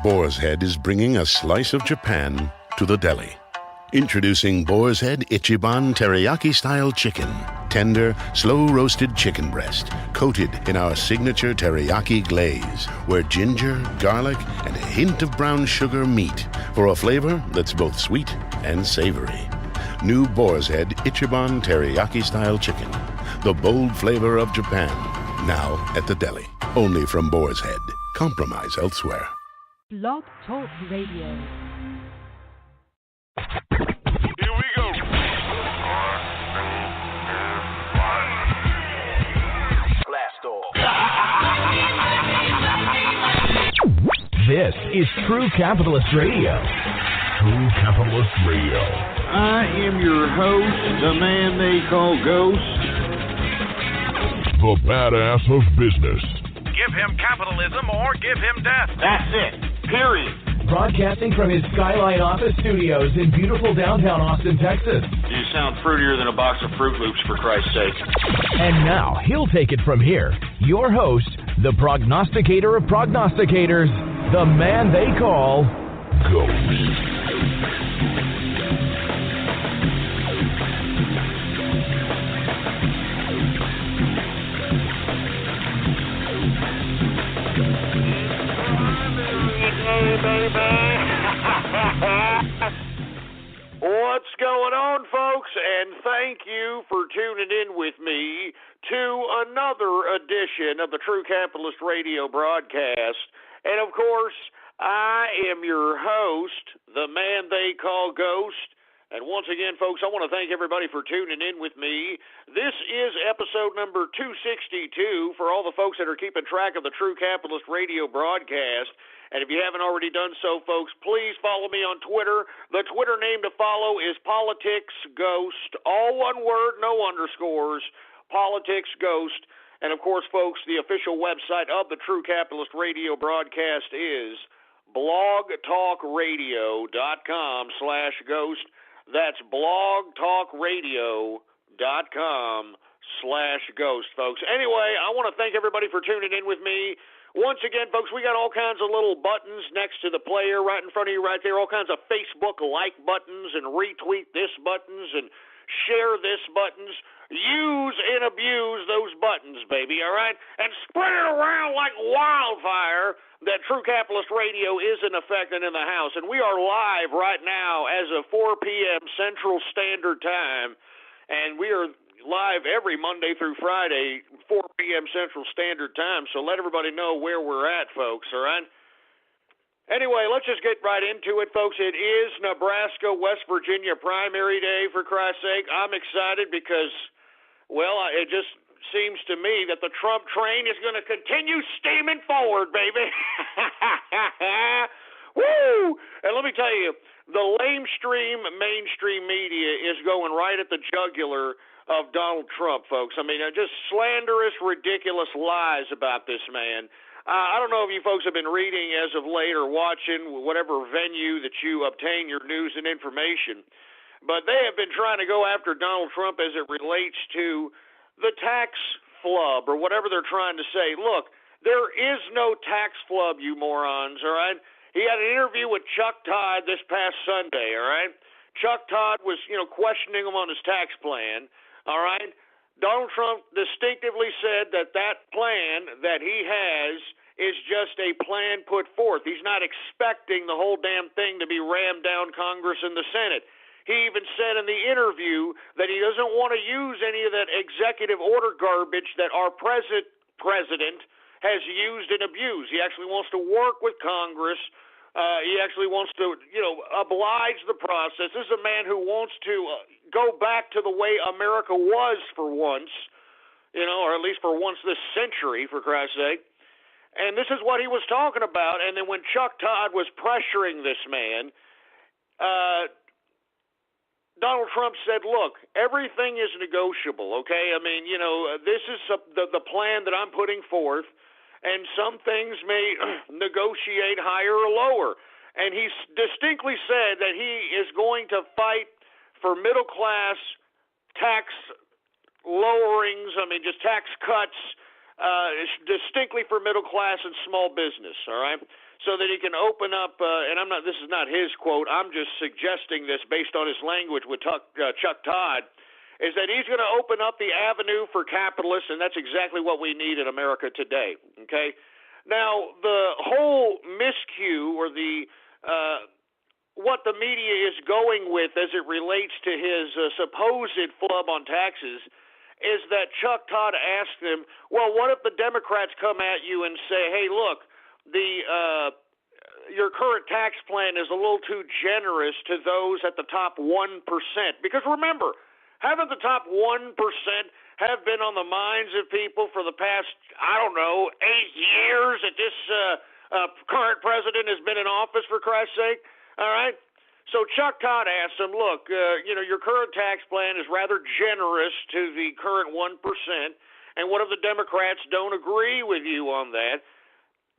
Boar's Head is bringing a slice of Japan to the deli. Introducing Boar's Head Ichiban Teriyaki-style chicken. Tender, slow-roasted chicken breast, coated in our signature teriyaki glaze, where ginger, garlic, and a hint of brown sugar meet for a flavor that's both sweet and savory. New Boar's Head Ichiban Teriyaki-style chicken. The bold flavor of Japan. Now at the deli. Only from Boar's Head. Compromise elsewhere. Blog Talk Radio. Here we go. Blast off. This is True Capitalist Radio. True Capitalist Radio. I am your host, the man they call Ghost. The badass of business. Give him capitalism or give him death. That's it. Period. Broadcasting from his Skyline office studios in beautiful downtown Austin, Texas. You sound fruitier than a box of Fruit Loops, for Christ's sake. And now, he'll take it from here. Your host, the prognosticator of prognosticators, the man they call Ghost. What's going on, folks? And thank you for tuning in with me to another edition of the True Capitalist Radio broadcast. And of course, I am your host, the man they call Ghost. And once again, folks, I want to thank everybody for tuning in with me. This is episode number 262 for all the folks that are keeping track of the True Capitalist Radio broadcast. And if you haven't already done so, folks, please follow me on Twitter. The Twitter name to follow is PoliticsGhost. All one word, no underscores. PoliticsGhost. And, of course, folks, the official website of the True Capitalist Radio broadcast is blogtalkradio.com/ghost. That's blogtalkradio.com/ghost, folks. Anyway, I want to thank everybody for tuning in with me. Once again, folks, we got all kinds of little buttons next to the player right in front of you right there, all kinds of Facebook like buttons and retweet this buttons and share this buttons. Use and abuse those buttons, baby, all right? And spread it around like wildfire that True Capitalist Radio is in effect and in the house. And we are live right now as of 4 p.m. Central Standard Time, and we are live every Monday through Friday, 4 p.m. Central Standard Time, so let everybody know where we're at, folks, all right? Anyway, let's just get right into it, folks. It is Nebraska-West Virginia primary day, for Christ's sake. I'm excited because, well, it just seems to me that the Trump train is going to continue steaming forward, baby. Woo! And let me tell you, the mainstream media is going right at the jugular of Donald Trump, folks. I mean, just slanderous, ridiculous lies about this man. I don't know if you folks have been reading as of late or watching whatever venue that you obtain your news and information, but they have been trying to go after Donald Trump as it relates to the tax flub or whatever they're trying to say. Look, there is no tax flub, you morons, all right? He had an interview with Chuck Todd this past Sunday, all right? Chuck Todd was, questioning him on his tax plan. All right? Donald Trump distinctively said that that plan that he has is just a plan put forth. He's not expecting the whole damn thing to be rammed down Congress and the Senate. He even said in the interview that he doesn't want to use any of that executive order garbage that our president has used and abused. He actually wants to work with Congress. He actually wants to, oblige the process. This is a man who wants to go back to the way America was for once, or at least for once this century, for Christ's sake. And this is what he was talking about. And then when Chuck Todd was pressuring this man, Donald Trump said, look, everything is negotiable, okay? I mean, this is the plan that I'm putting forth. And some things may negotiate higher or lower. And he distinctly said that he is going to fight for middle-class tax lowerings, just tax cuts, distinctly for middle class and small business, all right? so that he can open up, and this is not his quote, I'm just suggesting this based on his language with Chuck Todd, is that he's going to open up the avenue for capitalists, and that's exactly what we need in America today, okay? Now, the whole miscue or the what the media is going with as it relates to his supposed flub on taxes is that Chuck Todd asked him, well, what if the Democrats come at you and say, hey, look, your current tax plan is a little too generous to those at the top 1%? Because remember, haven't the top 1% have been on the minds of people for the past, 8 years that this current president has been in office, for Christ's sake? All right? So Chuck Todd asked him, look, your current tax plan is rather generous to the current 1%, and what if the Democrats don't agree with you on that?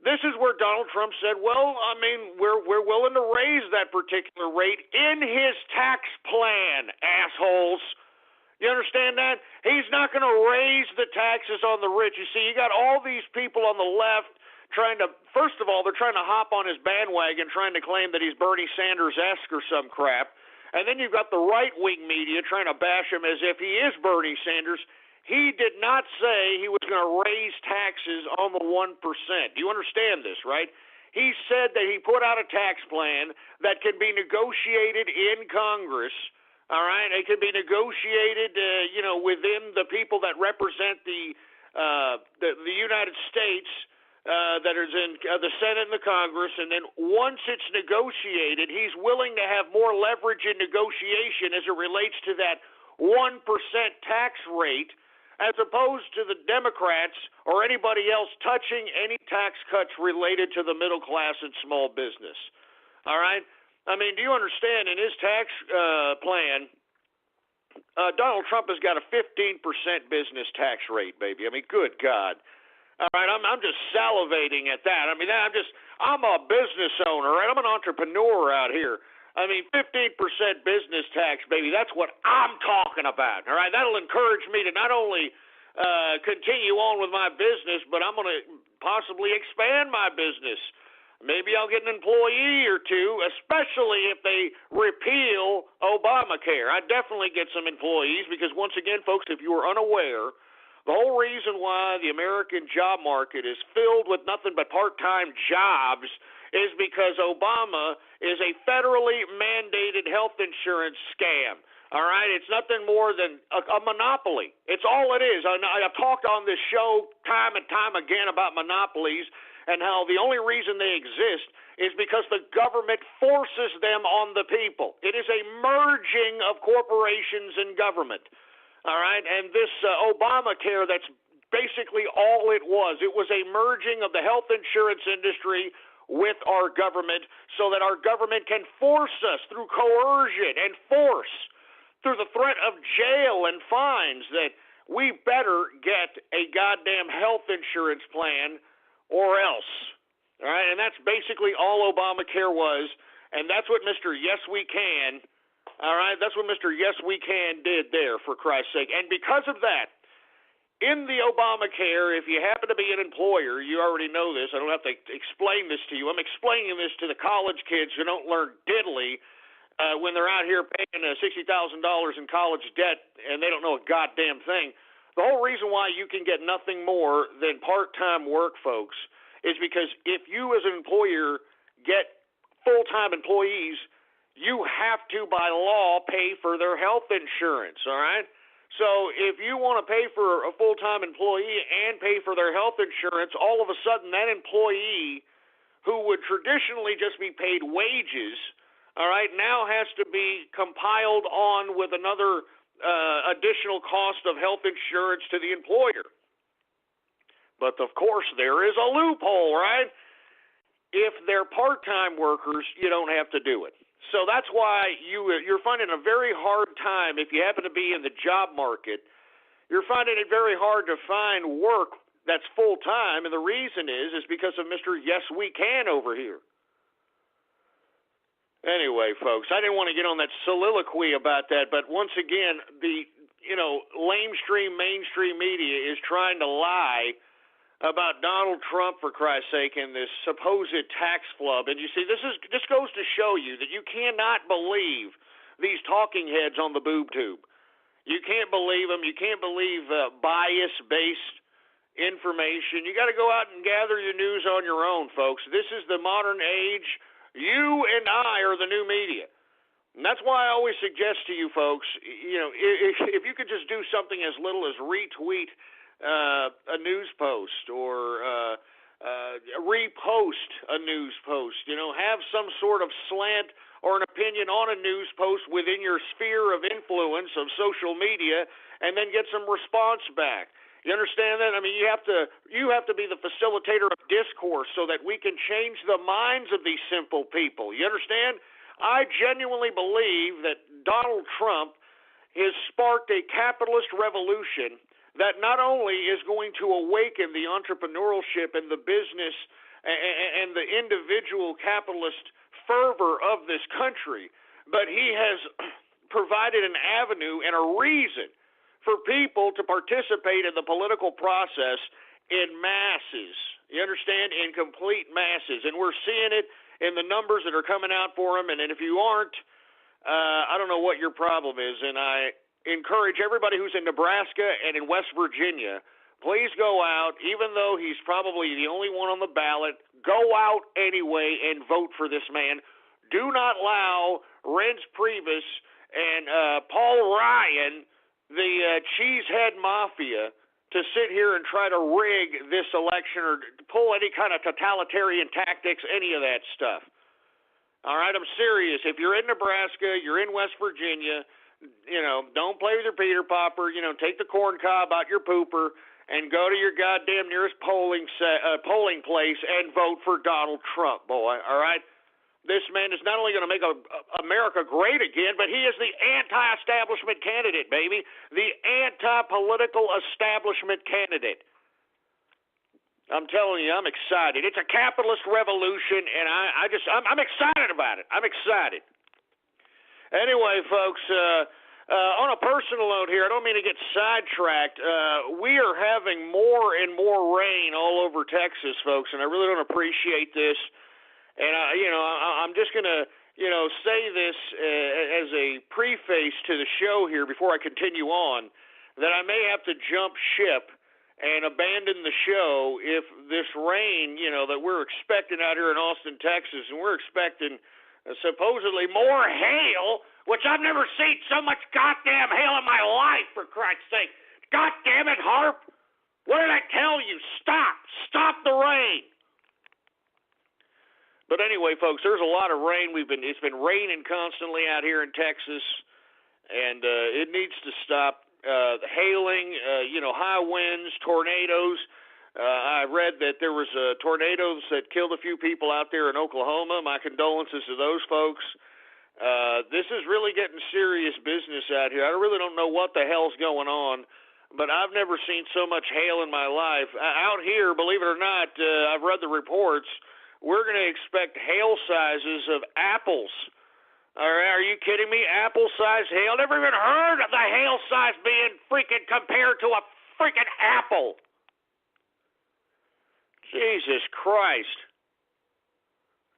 This is where Donald Trump said, well, I mean, we're willing to raise that particular rate in his tax plan, assholes. You understand that? He's not going to raise the taxes on the rich. You see, you got all these people on the left first of all, they're trying to hop on his bandwagon, trying to claim that he's Bernie Sanders-esque or some crap. And then you've got the right-wing media trying to bash him as if he is Bernie Sanders. He did not say he was going to raise taxes on the 1%. Do you understand this, right? He said that he put out a tax plan that can be negotiated in Congress. All right, it can be negotiated, within the people that represent the United States. That is in the Senate and the Congress, and then once it's negotiated, he's willing to have more leverage in negotiation as it relates to that 1% tax rate, as opposed to the Democrats or anybody else touching any tax cuts related to the middle class and small business. All right? I mean, do you understand, in his tax plan, Donald Trump has got a 15% business tax rate, baby. I mean, good God. All right, I'm just salivating at that. I mean, I'm a business owner, right? I'm an entrepreneur out here. I mean, 15% business tax, baby, that's what I'm talking about, all right? That'll encourage me to not only continue on with my business, but I'm going to possibly expand my business. Maybe I'll get an employee or two, especially if they repeal Obamacare. I'd definitely get some employees because, once again, folks, if you are unaware, the whole reason why the American job market is filled with nothing but part-time jobs is because Obama is a federally mandated health insurance scam. All right? It's nothing more than a monopoly. It's all it is. I've talked on this show time and time again about monopolies and how the only reason they exist is because the government forces them on the people. It is a merging of corporations and government. All right, and this Obamacare, that's basically all it was. It was a merging of the health insurance industry with our government so that our government can force us through coercion and force, through the threat of jail and fines, that we better get a goddamn health insurance plan or else. All right, and that's basically all Obamacare was, and that's what Mr. Yes We Can, all right, that's what Mr. Yes We Can did there, for Christ's sake. And because of that, in the Obamacare, if you happen to be an employer, you already know this. I don't have to explain this to you. I'm explaining this to the college kids who don't learn diddly when they're out here paying $60,000 in college debt and they don't know a goddamn thing. The whole reason why you can get nothing more than part-time work, folks, is because if you as an employer get full-time employees, you have to, by law, pay for their health insurance, all right? So if you want to pay for a full-time employee and pay for their health insurance, all of a sudden that employee who would traditionally just be paid wages, all right, now has to be compiled on with another additional cost of health insurance to the employer. But, of course, there is a loophole, right? If they're part-time workers, you don't have to do it. So that's why you're finding a very hard time, if you happen to be in the job market, you're finding it very hard to find work that's full-time, and the reason is because of Mr. Yes We Can over here. Anyway, folks, I didn't want to get on that soliloquy about that, but once again, the mainstream media is trying to lie about Donald Trump, for Christ's sake, and this supposed tax flub. And you see, this goes to show you that you cannot believe these talking heads on the boob tube. You can't believe them. You can't believe bias-based information. You got to go out and gather your news on your own, folks. This is the modern age. You and I are the new media. And that's why I always suggest to you folks, if you could just do something as little as retweet a news post or repost a news post, have some sort of slant or an opinion on a news post within your sphere of influence of social media, and then get some response back. You understand that? I mean, you have to be the facilitator of discourse so that we can change the minds of these simple people. You understand? I genuinely believe that Donald Trump has sparked a capitalist revolution that not only is going to awaken the entrepreneurship and the business and the individual capitalist fervor of this country, but he has provided an avenue and a reason for people to participate in the political process in masses. You understand? In complete masses. And we're seeing it in the numbers that are coming out for him. And if you aren't, I don't know what your problem is. And I encourage everybody who's in Nebraska and in West Virginia, please go out, even though he's probably the only one on the ballot, go out anyway and vote for this man. Do not allow Reince Priebus and Paul Ryan, the cheesehead mafia, to sit here and try to rig this election or pull any kind of totalitarian tactics, any of that stuff. All right, I'm serious. If you're in Nebraska, you're in West Virginia, don't play with your Peter Popper. Take the corn cob out your pooper and go to your goddamn nearest polling place and vote for Donald Trump, boy. All right? This man is not only going to make America great again, but he is the anti-establishment candidate, baby. The anti-political establishment candidate. I'm telling you, I'm excited. It's a capitalist revolution, and I'm excited about it. I'm excited. Anyway, folks, on a personal note here, I don't mean to get sidetracked. We are having more and more rain all over Texas, folks, and I really don't appreciate this. And, I'm just going to, say this as a preface to the show here before I continue on, that I may have to jump ship and abandon the show if this rain, that we're expecting out here in Austin, Texas, and we're expecting supposedly more hail, which I've never seen so much goddamn hail in my life, for Christ's sake. God damn it, Harp. What did I tell you? Stop the rain. But anyway, folks, there's a lot of rain. It's been raining constantly out here in Texas, and it needs to stop. Hailing, high winds, tornadoes. I read that there was tornadoes that killed a few people out there in Oklahoma. My condolences to those folks. This is really getting serious business out here. I really don't know what the hell's going on, but I've never seen so much hail in my life. Out here, believe it or not, I've read the reports. We're going to expect hail sizes of apples. Are you kidding me? Apple-sized hail? Never even heard of the hail size being freaking compared to a freaking apple. Jesus Christ.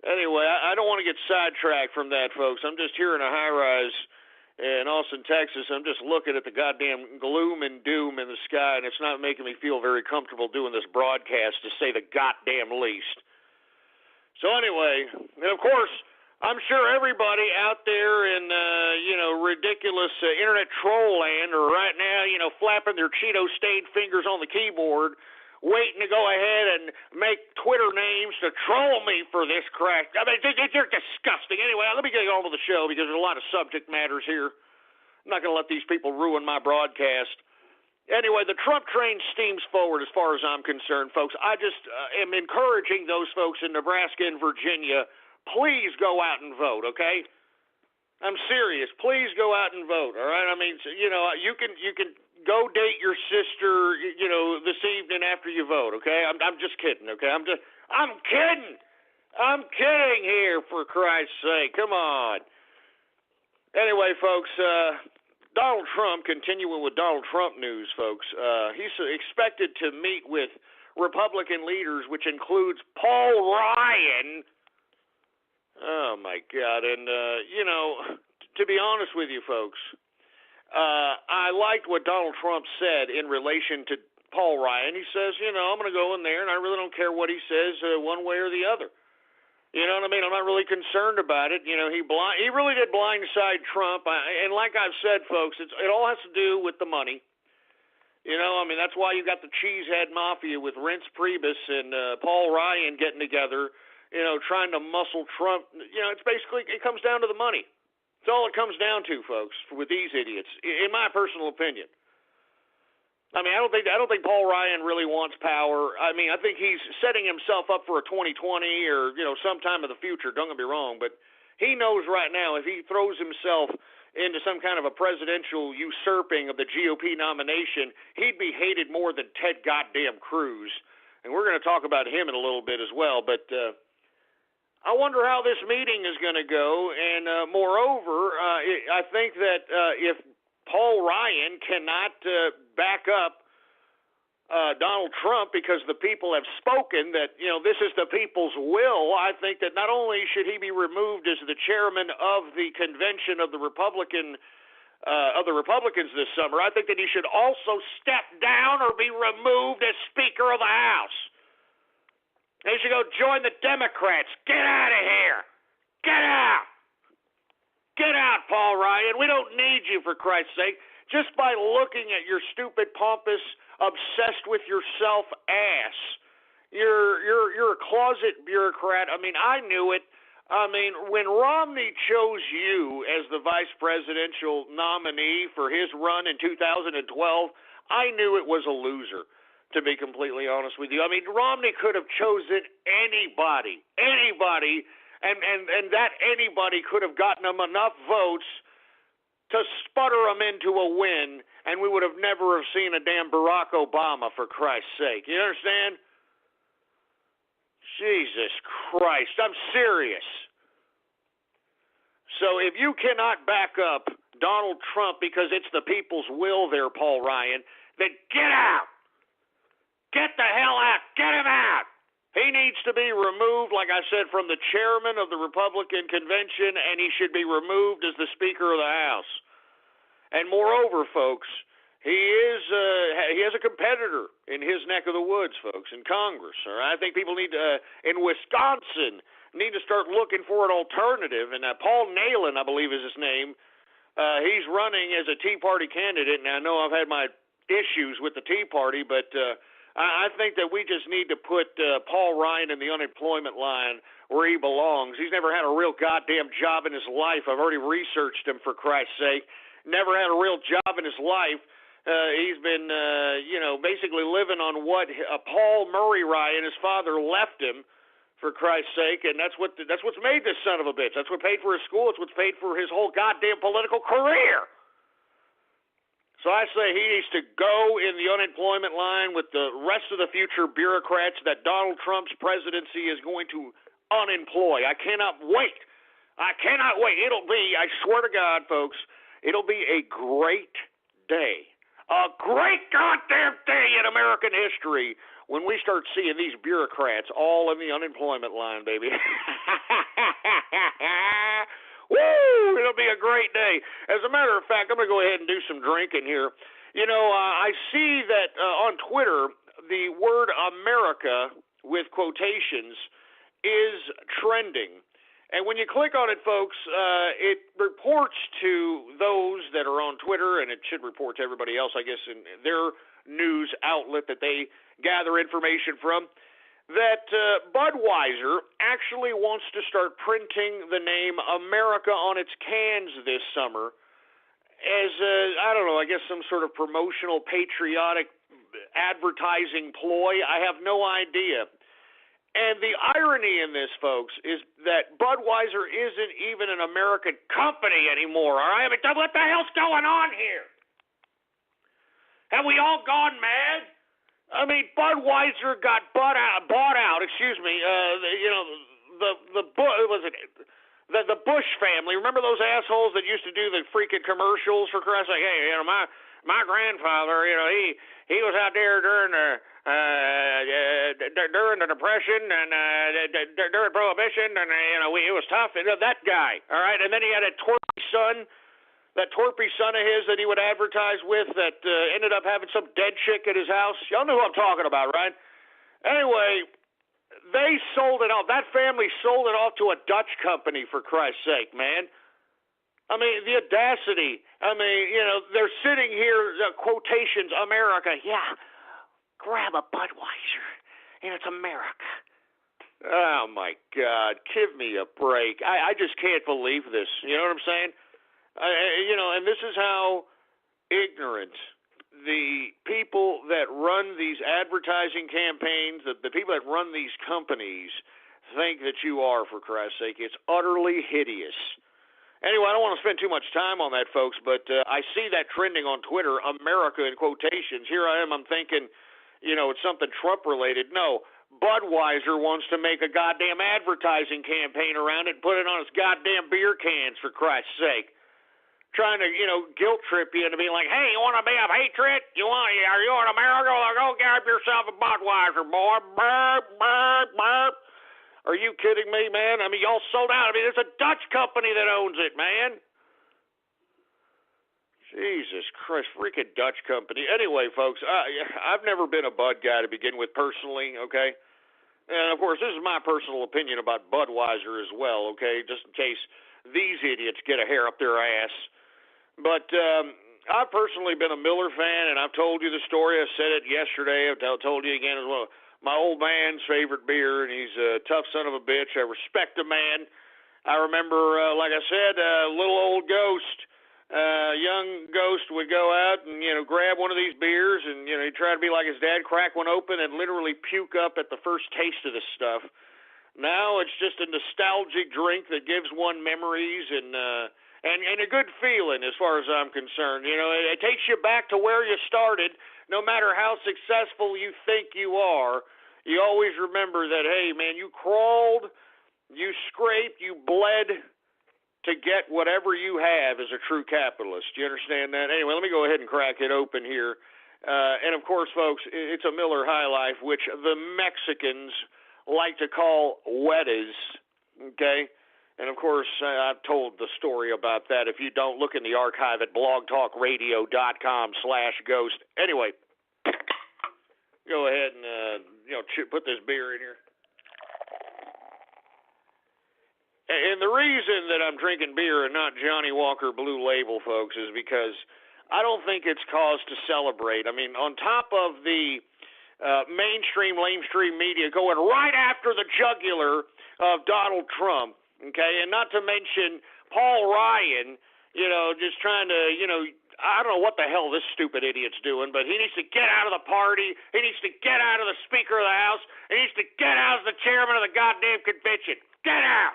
Anyway, I don't want to get sidetracked from that, folks. I'm just here in a high-rise in Austin, Texas. I'm just looking at the goddamn gloom and doom in the sky, and it's not making me feel very comfortable doing this broadcast, to say the goddamn least. So anyway, and of course, I'm sure everybody out there in, ridiculous internet troll land are right now, flapping their Cheeto-stained fingers on the keyboard, waiting to go ahead and make Twitter names to troll me for this crap. I mean, they're disgusting. Anyway, let me get on with the show because there's a lot of subject matters here. I'm not going to let these people ruin my broadcast. Anyway, the Trump train steams forward as far as I'm concerned, folks. I just am encouraging those folks in Nebraska and Virginia, please go out and vote, okay? I'm serious. Please go out and vote, all right? I mean, you can go date your sister, this evening after you vote, okay? I'm just kidding, okay? I'm kidding. I'm kidding here, for Christ's sake. Come on. Anyway, folks, Donald Trump, continuing with Donald Trump news, folks, he's expected to meet with Republican leaders, which includes Paul Ryan. Oh, my God. And, to be honest with you folks, I liked what Donald Trump said in relation to Paul Ryan. He says, I'm going to go in there, and I really don't care what he says one way or the other. You know what I mean? I'm not really concerned about it. He really did blindside Trump. And like I've said, folks, it all has to do with the money. That's why you got the Cheesehead Mafia with Reince Priebus and Paul Ryan getting together, trying to muscle Trump. It comes down to the money. That's all it comes down to, folks, with these idiots, in my personal opinion. I don't think Paul Ryan really wants power. I think he's setting himself up for a 2020 or, sometime in the future. Don't get me wrong, but he knows right now if he throws himself into some kind of a presidential usurping of the GOP nomination, he'd be hated more than Ted goddamn Cruz. And we're going to talk about him in a little bit as well. But I wonder how this meeting is going to go. And moreover, I think that if Paul Ryan cannot back up Donald Trump because the people have spoken that, this is the people's will, I think that not only should he be removed as the chairman of the convention of the Republicans this summer, I think that he should also step down or be removed as Speaker of the House. He should go join the Democrats. Get out of here. Get out. Get out, Paul Ryan. We don't need you, for Christ's sake. Just by looking at your stupid, pompous, obsessed with yourself ass. You're a closet bureaucrat. I knew it. When Romney chose you as the vice presidential nominee for his run in 2012, I knew it was a loser, to be completely honest with you. Romney could have chosen anybody. And that anybody could have gotten him enough votes to sputter him into a win, and we would have never have seen a damn Barack Obama, for Christ's sake. You understand? Jesus Christ, I'm serious. So if you cannot back up Donald Trump because it's the people's will there, Paul Ryan, then get out. Get the hell out. Get him out. He needs to be removed, like I said, from the chairman of the Republican convention, and he should be removed as the Speaker of the House. And moreover, folks, he has a competitor in his neck of the woods, folks, in Congress. All right? I think people need to, in Wisconsin, need to start looking for an alternative. And Paul Nehlen, I believe is his name, he's running as a Tea Party candidate. And I know I've had my issues with the Tea Party, but I think that we just need to put Paul Ryan in the unemployment line where he belongs. He's never had a real goddamn job in his life. I've already researched him, for Christ's sake. Never had a real job in his life. He's been, basically living on what Paul Murray Ryan, his father, left him, for Christ's sake. And that's what's made this son of a bitch. That's what paid for his school. It's what's paid for his whole goddamn political career. So I say he needs to go in the unemployment line with the rest of the future bureaucrats that Donald Trump's presidency is going to unemploy. I cannot wait. It'll be, I swear to God, folks, it'll be a great day. A great goddamn day in American history when we start seeing these bureaucrats all in the unemployment line, baby. Woo! It'll be a great day. As a matter of fact, I'm going to go ahead and do some drinking here. I see that on Twitter, the word America with quotations is trending. And when you click on it, folks, it reports to those that are on Twitter, and it should report to everybody else, I guess, in their news outlet that they gather information from, that Budweiser actually wants to start printing the name America on its cans this summer as, I guess some sort of promotional, patriotic advertising ploy. I have no idea. And the irony in this, folks, is that Budweiser isn't even an American company anymore, all right? What the hell's going on here? Have we all gone mad? Budweiser got bought out. The Bush family. Remember those assholes that used to do the freaking commercials for Christ's sake? Hey, my grandfather, he was out there during during the Depression and during Prohibition, and it was tough. That guy, all right. And then he had a twerpy son of his that he would advertise with that ended up having some dead chick at his house. Y'all know who I'm talking about, right? Anyway, they sold it off. That family sold it off to a Dutch company, for Christ's sake, man. I mean, the audacity. I mean, they're sitting here, quotations, America. Yeah, grab a Budweiser, it's America. Oh, my God. Give me a break. I just can't believe this. You know what I'm saying? And this is how ignorant the people that run these advertising campaigns, the people that run these companies think that you are, for Christ's sake. It's utterly hideous. Anyway, I don't want to spend too much time on that, folks, but I see that trending on Twitter, America in quotations. Here I am, I'm thinking, it's something Trump-related. No, Budweiser wants to make a goddamn advertising campaign around it and put it on its goddamn beer cans, for Christ's sake. Trying to, guilt trip you into being like, hey, you want to be a patriot? Are you in America? Well, go grab yourself a Budweiser, boy. Burp, burp, burp. Are you kidding me, man? I mean, y'all sold out. I mean, it's a Dutch company that owns it, man. Jesus Christ, freaking Dutch company. Anyway, folks, I've never been a Bud guy to begin with personally, okay? And, of course, this is my personal opinion about Budweiser as well, okay, just in case these idiots get a hair up their ass. But I've personally been a Miller fan, and I've told you the story. I said it yesterday. I've told you again as well. My old man's favorite beer, and he's a tough son of a bitch. I respect the man. I remember, like I said, little old Ghost, young Ghost would go out and, grab one of these beers, and, he'd try to be like his dad, crack one open, and literally puke up at the first taste of this stuff. Now it's just a nostalgic drink that gives one memories and a good feeling as far as I'm concerned. It takes you back to where you started. No matter how successful you think you are, you always remember that, hey, man, you crawled, you scraped, you bled to get whatever you have as a true capitalist. Do you understand that? Anyway, let me go ahead and crack it open here. And, of course, folks, it's a Miller High Life, which the Mexicans like to call Wetas, okay? And, of course, I've told the story about that. If you don't, look in the archive at blogtalkradio.com/ghost. Anyway, go ahead and, put this beer in here. And the reason that I'm drinking beer and not Johnny Walker Blue Label, folks, is because I don't think it's cause to celebrate. I mean, on top of the mainstream, lamestream media going right after the jugular of Donald Trump, okay, and not to mention Paul Ryan, just trying to, I don't know what the hell this stupid idiot's doing, but he needs to get out of the party. He needs to get out of the Speaker of the House. He needs to get out as the chairman of the goddamn convention. Get out!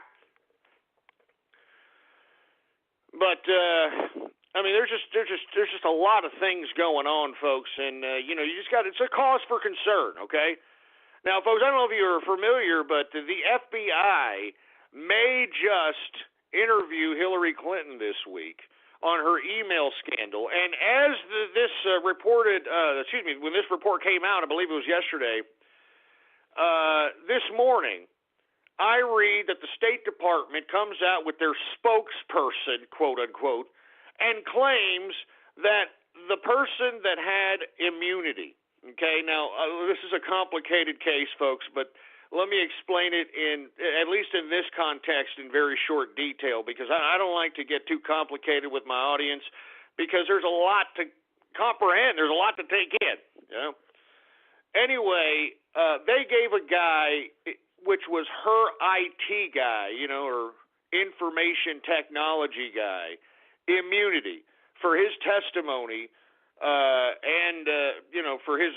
But I mean, there's just a lot of things going on, folks, and you just got it's a cause for concern. Okay, now, folks, I don't know if you're familiar, but the FBI may just interview Hillary Clinton this week on her email scandal. And as this when this report came out, I believe it was yesterday, this morning, I read that the State Department comes out with their spokesperson, quote unquote, and claims that the person that had immunity, okay, now this is a complicated case, folks, but let me explain it at least in this context, in very short detail, because I don't like to get too complicated with my audience, because there's a lot to comprehend. There's a lot to take in. Anyway, they gave a guy, which was her IT guy, or information technology guy, immunity for his testimony and for his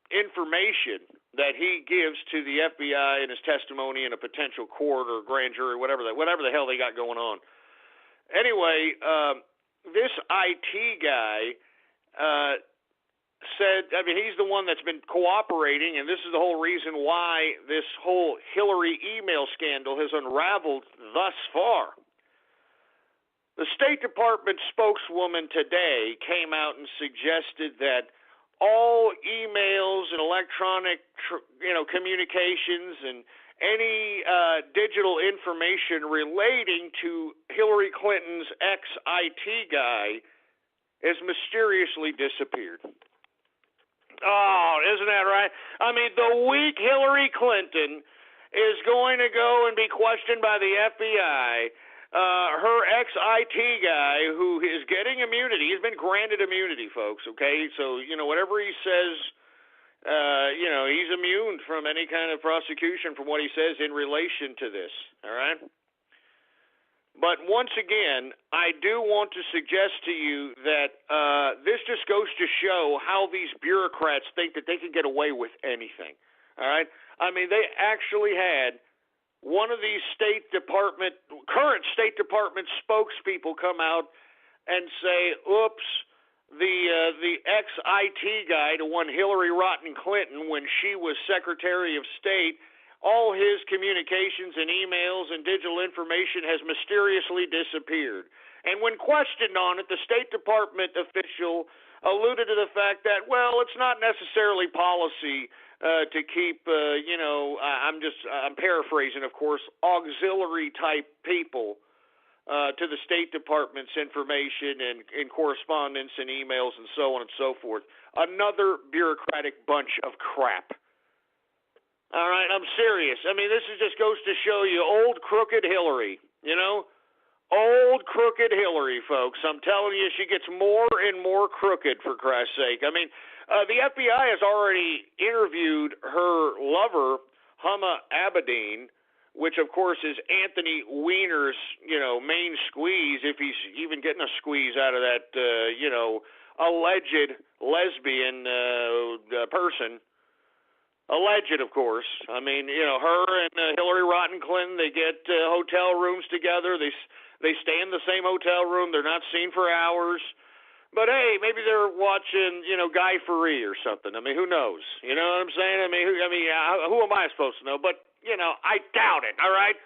information that he gives to the FBI in his testimony in a potential court or grand jury, whatever the hell they got going on. Anyway, this IT guy said, I mean, he's the one that's been cooperating, and this is the whole reason why this whole Hillary email scandal has unraveled thus far. The State Department spokeswoman today came out and suggested that all emails and electronic, communications and any digital information relating to Hillary Clinton's ex-IT guy has mysteriously disappeared. Oh, isn't that right? I mean, the week Hillary Clinton is going to go and be questioned by the FBI, her ex-IT guy, who is getting immunity, he's been granted immunity, folks, okay? So, whatever he says, he's immune from any kind of prosecution from what he says in relation to this, all right? But once again, I do want to suggest to you that this just goes to show how these bureaucrats think that they can get away with anything. All right? I mean, they actually had one of these current State Department spokespeople come out and say, oops, the ex-IT guy to one Hillary Rotten Clinton when she was Secretary of State, all his communications and emails and digital information has mysteriously disappeared. And when questioned on it, the State Department official alluded to the fact that, well, it's not necessarily policy to keep, I'm paraphrasing, of course, auxiliary type people to the State Department's information and correspondence and emails and so on and so forth. Another bureaucratic bunch of crap. All right, I'm serious. I mean, this just goes to show you old crooked Hillary, Old crooked Hillary, folks. I'm telling you, she gets more and more crooked, for Christ's sake. I mean, the FBI has already interviewed her lover, Huma Abedin, which, of course, is Anthony Weiner's, main squeeze, if he's even getting a squeeze out of that, alleged lesbian person. Alleged, of course. I mean, her and Hillary Rotten Clinton, they get hotel rooms together. They stay in the same hotel room. They're not seen for hours. But, hey, maybe they're watching, Guy Fieri or something. I mean, who knows? You know what I'm saying? I mean, who am I supposed to know? But, I doubt it, all right?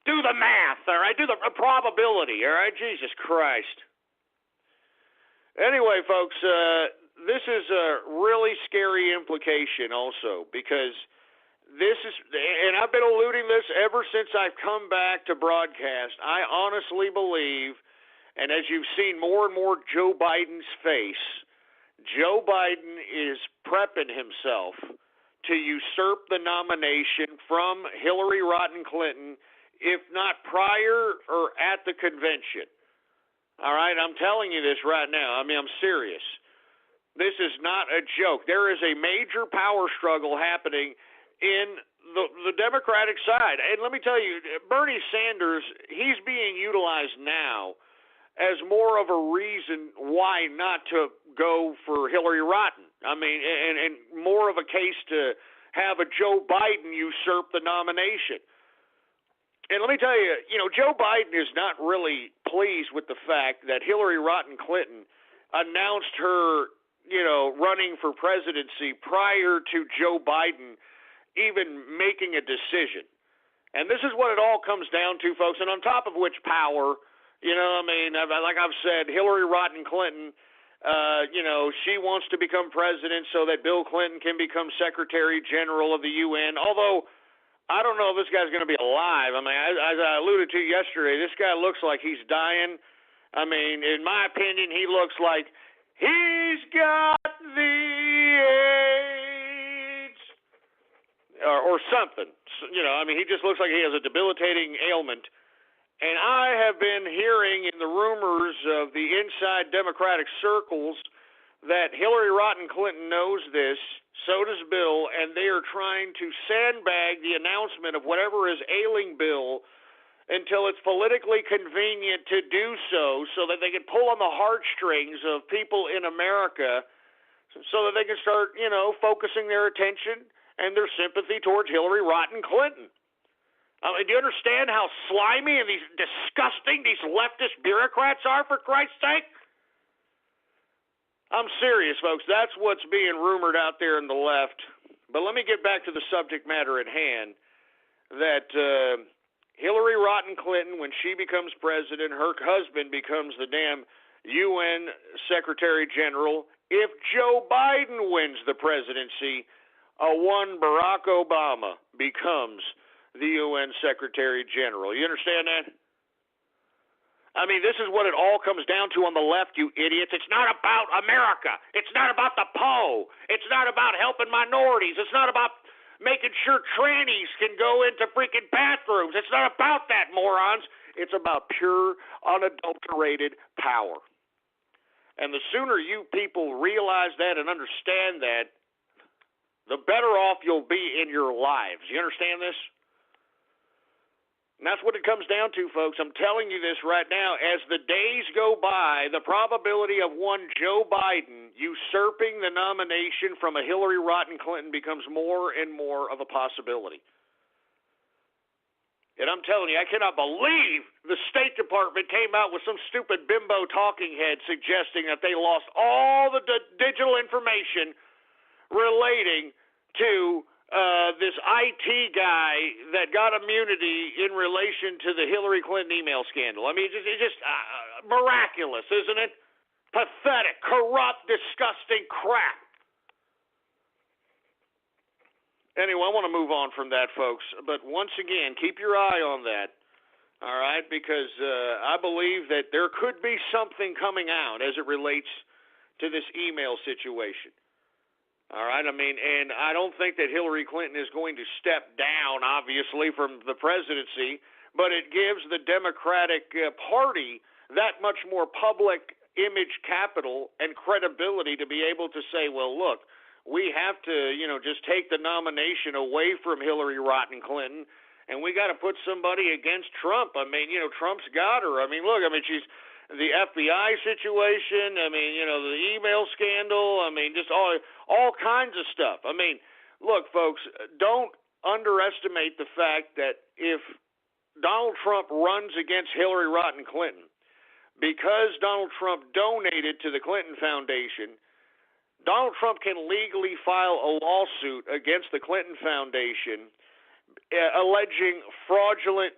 Do the math, all right? Do the probability, all right? Jesus Christ. Anyway, folks, this is a really scary implication also, because this is, and I've been alluding this ever since I've come back to broadcast, I honestly believe, and as you've seen more and more Joe Biden's face, Joe Biden is prepping himself to usurp the nomination from Hillary Rotten Clinton, if not prior or at the convention. All right, I'm telling you this right now. I mean, I'm serious. This is not a joke. There is a major power struggle happening in the Democratic side. And let me tell you, Bernie Sanders, he's being utilized now as more of a reason why not to go for Hillary Rotten. I mean, and more of a case to have a Joe Biden usurp the nomination. And let me tell you, Joe Biden is not really pleased with the fact that Hillary Rotten Clinton announced her running for presidency prior to Joe Biden even making a decision. And this is what it all comes down to, folks. And on top of which power, like I've said, Hillary Rotten Clinton, she wants to become president so that Bill Clinton can become Secretary General of the UN. Although, I don't know if this guy's going to be alive. I mean, as I alluded to yesterday, this guy looks like he's dying. I mean, in my opinion, he looks like he's got the AIDS or something. He just looks like he has a debilitating ailment. And I have been hearing in the rumors of the inside Democratic circles that Hillary Rotten Clinton knows this, so does Bill, and they are trying to sandbag the announcement of whatever is ailing Bill until it's politically convenient to do so that they can pull on the heartstrings of people in America so that they can start, focusing their attention and their sympathy towards Hillary Rotten Clinton. Do you understand how slimy and these leftist bureaucrats are, for Christ's sake? I'm serious, folks. That's what's being rumored out there in the left. But let me get back to the subject matter at hand, that Hillary Rotten Clinton, when she becomes president, her husband becomes the damn UN Secretary General if Joe Biden wins the presidency. One Barack Obama becomes the UN Secretary General. You understand that? I mean, this is what it all comes down to on the left, you idiots. It's not about America. It's not about the PO. It's not about helping minorities. It's not about making sure trannies can go into freaking bathrooms. It's not about that, morons. It's about pure, unadulterated power. And the sooner you people realize that and understand that, the better off you'll be in your lives. You understand this? And that's what it comes down to, folks. I'm telling you this right now. As the days go by, the probability of one Joe Biden usurping the nomination from a Hillary Rotten Clinton becomes more and more of a possibility. And I'm telling you, I cannot believe the State Department came out with some stupid bimbo talking head suggesting that they lost all the digital information relating to this IT guy that got immunity in relation to the Hillary Clinton email scandal. I mean, it's just miraculous, isn't it? Pathetic, corrupt, disgusting crap. Anyway, I want to move on from that, folks. But once again, keep your eye on that, all right? Because I believe that there could be something coming out as it relates to this email situation. All right, I mean, and I don't think that Hillary Clinton is going to step down, obviously, from the presidency, but it gives the Democratic Party that much more public image capital and credibility to be able to say, well, look, we have to, just take the nomination away from Hillary Rotten Clinton, and we got to put somebody against Trump. I mean, Trump's got her. I mean, look, she's the FBI situation, the email scandal, just all kinds of stuff. I mean, look, folks, don't underestimate the fact that if Donald Trump runs against Hillary Rotten Clinton, because Donald Trump donated to the Clinton Foundation, Donald Trump can legally file a lawsuit against the Clinton Foundation alleging fraudulent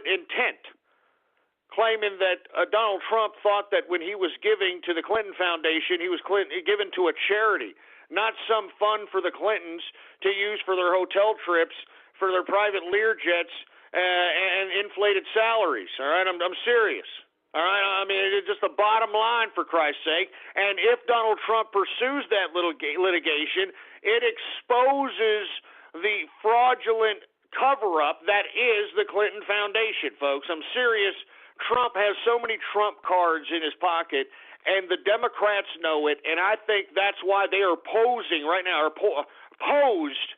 intent, claiming that Donald Trump thought that when he was giving to the Clinton Foundation, he was given to a charity, not some fund for the Clintons to use for their hotel trips, for their private Learjets, and inflated salaries. All right, I'm serious. All right, it's just the bottom line, for Christ's sake. And if Donald Trump pursues that litigation, it exposes the fraudulent cover-up that is the Clinton Foundation, folks. I'm serious. Trump has so many Trump cards in his pocket, and the Democrats know it, and I think that's why they are posing right now, opposed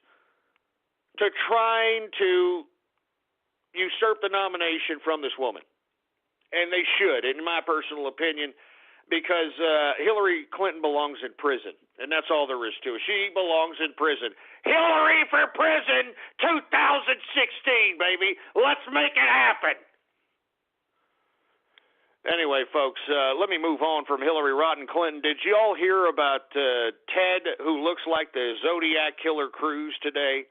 to trying to usurp the nomination from this woman. And they should, in my personal opinion, because Hillary Clinton belongs in prison, and that's all there is to it. She belongs in prison. Hillary for prison 2016, baby. Let's make it happen. Anyway, folks, let me move on from Hillary Rotten Clinton. Did you all hear about Ted, who looks like the Zodiac Killer Cruz today?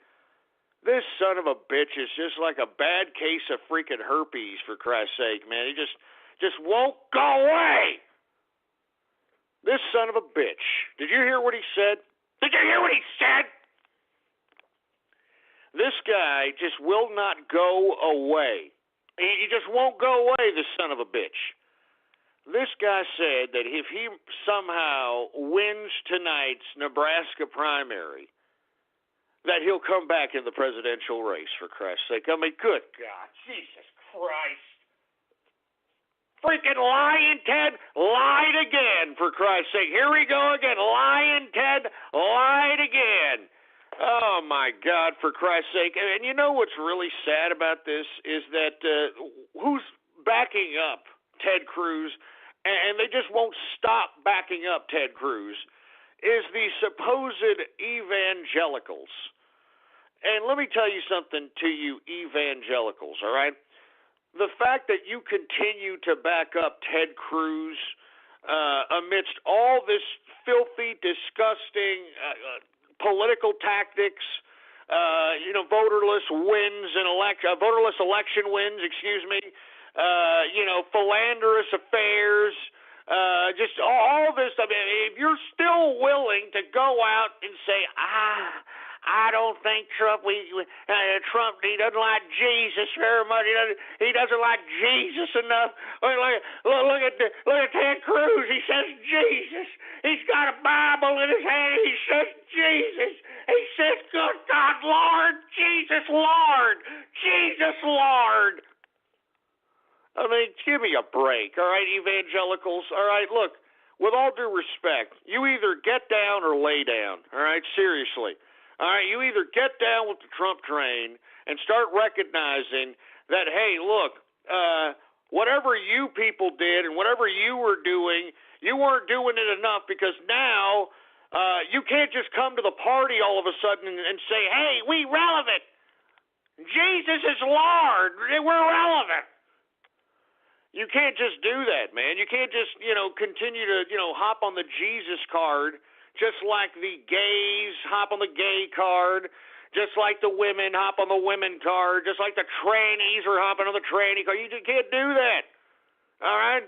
This son of a bitch is just like a bad case of freaking herpes, for Christ's sake, man. He just won't go away. This son of a bitch. Did you hear what he said? Did you hear what he said? This guy just will not go away. He just won't go away, this son of a bitch. This guy said that if he somehow wins tonight's Nebraska primary, that he'll come back in the presidential race, for Christ's sake. Good God, Jesus Christ. Freaking lying Ted lied again, for Christ's sake. Here we go again. Lying Ted lied again. Oh, my God, for Christ's sake. And you know what's really sad about this is that who's backing up Ted Cruz, and they just won't stop backing up Ted Cruz, is the supposed evangelicals. And let me tell you something to you evangelicals, all right? The fact that you continue to back up Ted Cruz amidst all this filthy, disgusting political tactics, voterless election wins, philanderous affairs, just all this. I mean, if you're still willing to go out and say, I don't think Trump. Trump. He doesn't like Jesus very much. He doesn't like Jesus enough. Look at Ted Cruz. He says Jesus. He's got a Bible in his hand. He says Jesus. He says, "Good God, Lord, Jesus, Lord, Jesus, Lord." I mean, give me a break, all right, evangelicals. All right, look. With all due respect, you either get down or lay down. All right, seriously. All right, you either get down with the Trump train and start recognizing that, hey, look, whatever you people did and whatever you were doing, you weren't doing it enough, because now you can't just come to the party all of a sudden and say, hey, we relevant. Jesus is Lord. We're relevant. You can't just do that, man. You can't just, continue to, hop on the Jesus card, just like the gays hop on the gay card, just like the women hop on the women card, just like the trannies are hopping on the tranny card. You just can't do that. All right?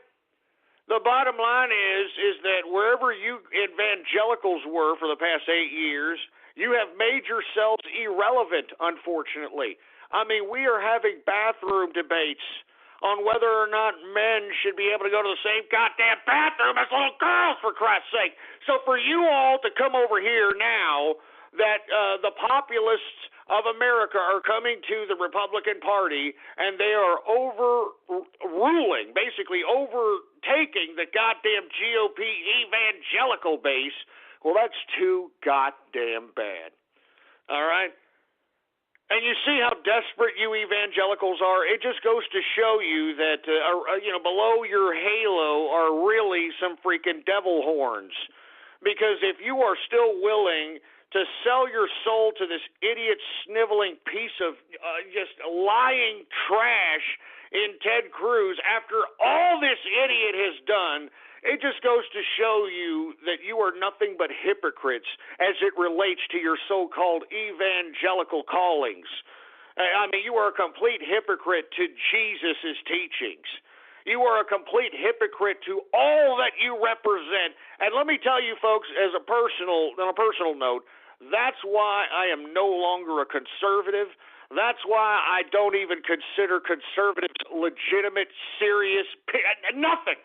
The bottom line is that wherever you evangelicals were for the past 8 years, you have made yourselves irrelevant, unfortunately. I mean, we are having bathroom debates on whether or not men should be able to go to the same goddamn bathroom as little girls, for Christ's sake. So for you all to come over here now that the populists of America are coming to the Republican Party and they are overruling, basically overtaking the goddamn GOP evangelical base, well, that's too goddamn bad. All right? And you see how desperate you evangelicals are. It just goes to show you that, below your halo are really some freaking devil horns. Because if you are still willing to sell your soul to this idiot sniveling piece of just lying trash in Ted Cruz after all this idiot has done, it just goes to show you that you are nothing but hypocrites as it relates to your so-called evangelical callings. I mean, you are a complete hypocrite to Jesus' teachings. You are a complete hypocrite to all that you represent. And let me tell you, folks, on a personal note, that's why I am no longer a conservative. That's why I don't even consider conservatives legitimate, serious, nothing.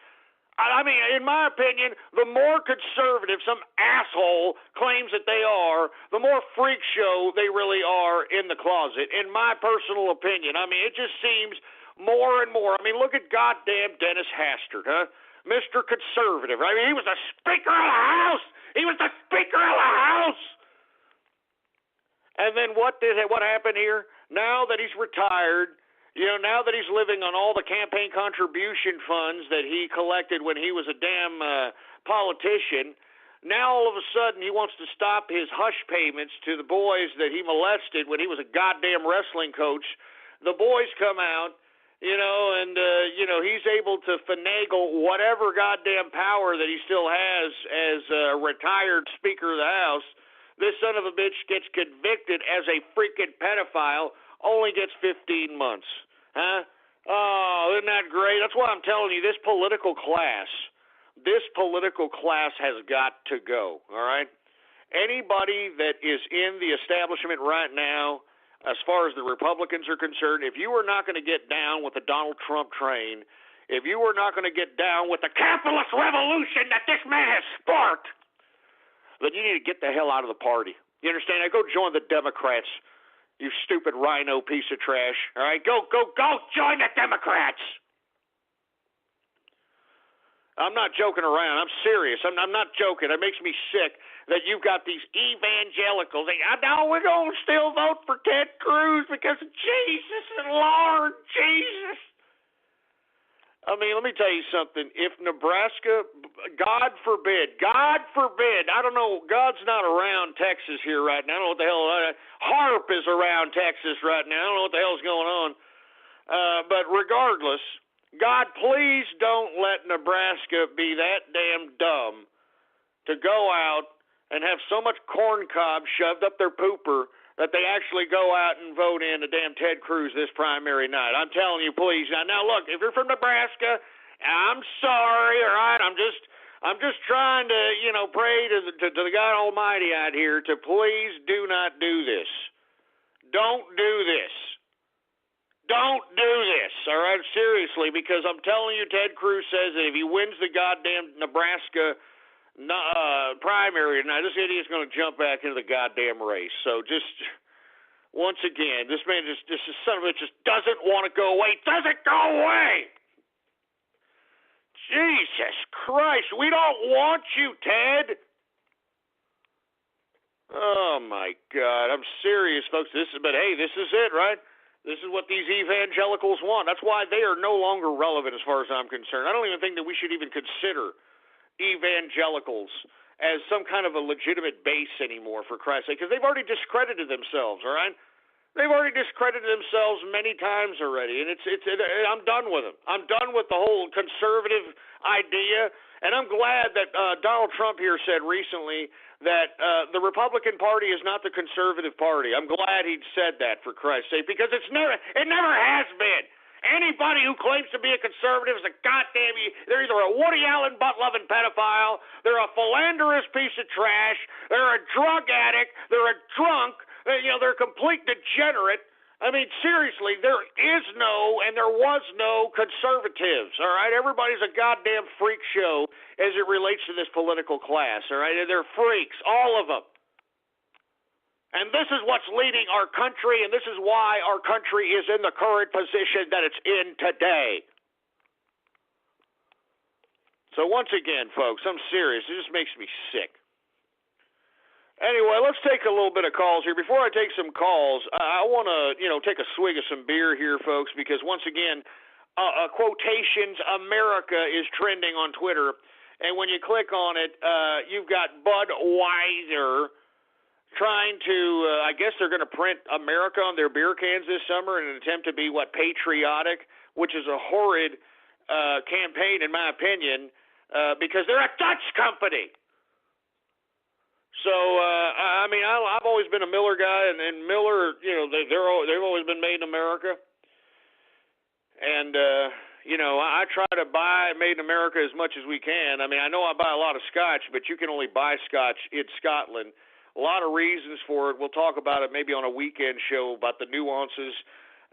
I mean, in my opinion, the more conservative some asshole claims that they are, the more freak show they really are in the closet, in my personal opinion. I mean, it just seems more and more. I mean, look at goddamn Dennis Hastert, huh? Mr. Conservative. I mean, he was the Speaker of the House. He was the Speaker of the House. And then what happened here? Now that he's retired, now that he's living on all the campaign contribution funds that he collected when he was a damn politician, now all of a sudden he wants to stop his hush payments to the boys that he molested when he was a goddamn wrestling coach. The boys come out, and he's able to finagle whatever goddamn power that he still has as a retired Speaker of the House. This son of a bitch gets convicted as a freaking pedophile, only gets 15 months. Huh? Oh, isn't that great? That's why I'm telling you, this political class has got to go, all right? Anybody that is in the establishment right now, as far as the Republicans are concerned, if you are not going to get down with the Donald Trump train, if you are not going to get down with the capitalist revolution that this man has sparked, then you need to get the hell out of the party. You understand? Go join the Democrats, you stupid rhino piece of trash. All right? Go join the Democrats. I'm not joking around. I'm serious. I'm not joking. It makes me sick that you've got these evangelicals. No, we're going to still vote for Ted Cruz because of Jesus and Lord Jesus. I mean, let me tell you something. If Nebraska, God forbid, I don't know, God's not around Texas here right now. I don't know what the hell, HARP is around Texas right now. I don't know what the hell's going on. But regardless, God, please don't let Nebraska be that damn dumb to go out and have so much corn cob shoved up their pooper that they actually go out and vote in a damn Ted Cruz this primary night. I'm telling you, please. Now look, if you're from Nebraska, I'm sorry, all right? I'm just trying to, pray to the God Almighty out here to please do not do this. Don't do this. Don't do this, all right? Seriously, because I'm telling you, Ted Cruz says that if he wins the goddamn Nebraska primary tonight, this idiot's going to jump back into the goddamn race. So just, once again, this man this son of a bitch just doesn't want to go away. Doesn't go away! Jesus Christ, we don't want you, Ted! Oh, my God. I'm serious, folks. But hey, this is it, right? This is what these evangelicals want. That's why they are no longer relevant as far as I'm concerned. I don't even think that we should even consider evangelicals as some kind of a legitimate base anymore, for Christ's sake, because they've already discredited themselves, all right? They've already discredited themselves many times already, and I'm done with them. I'm done with the whole conservative idea, and I'm glad that Donald Trump here said recently that the Republican Party is not the conservative party. I'm glad he said that, for Christ's sake, because it never has been. Anybody who claims to be a conservative is a goddamn, they're either a Woody Allen butt-loving pedophile, they're a philanderous piece of trash, they're a drug addict, they're a drunk, they're a complete degenerate. I mean, seriously, there is no and there was no conservatives, all right? Everybody's a goddamn freak show as it relates to this political class, all right? They're freaks, all of them. And this is what's leading our country, and this is why our country is in the current position that it's in today. So once again, folks, I'm serious. It just makes me sick. Anyway, let's take a little bit of calls here. Before I take some calls, I want to, take a swig of some beer here, folks, because once again, quotations America is trending on Twitter, and when you click on it, you've got Budweiser trying to, I guess they're going to print America on their beer cans this summer in an attempt to be, patriotic, which is a horrid campaign, in my opinion, because they're a Dutch company. So, I've always been a Miller guy, and Miller, they've always been made in America. And, I try to buy made in America as much as we can. I know I buy a lot of Scotch, but you can only buy Scotch in Scotland. A lot of reasons for it. We'll talk about it maybe on a weekend show about the nuances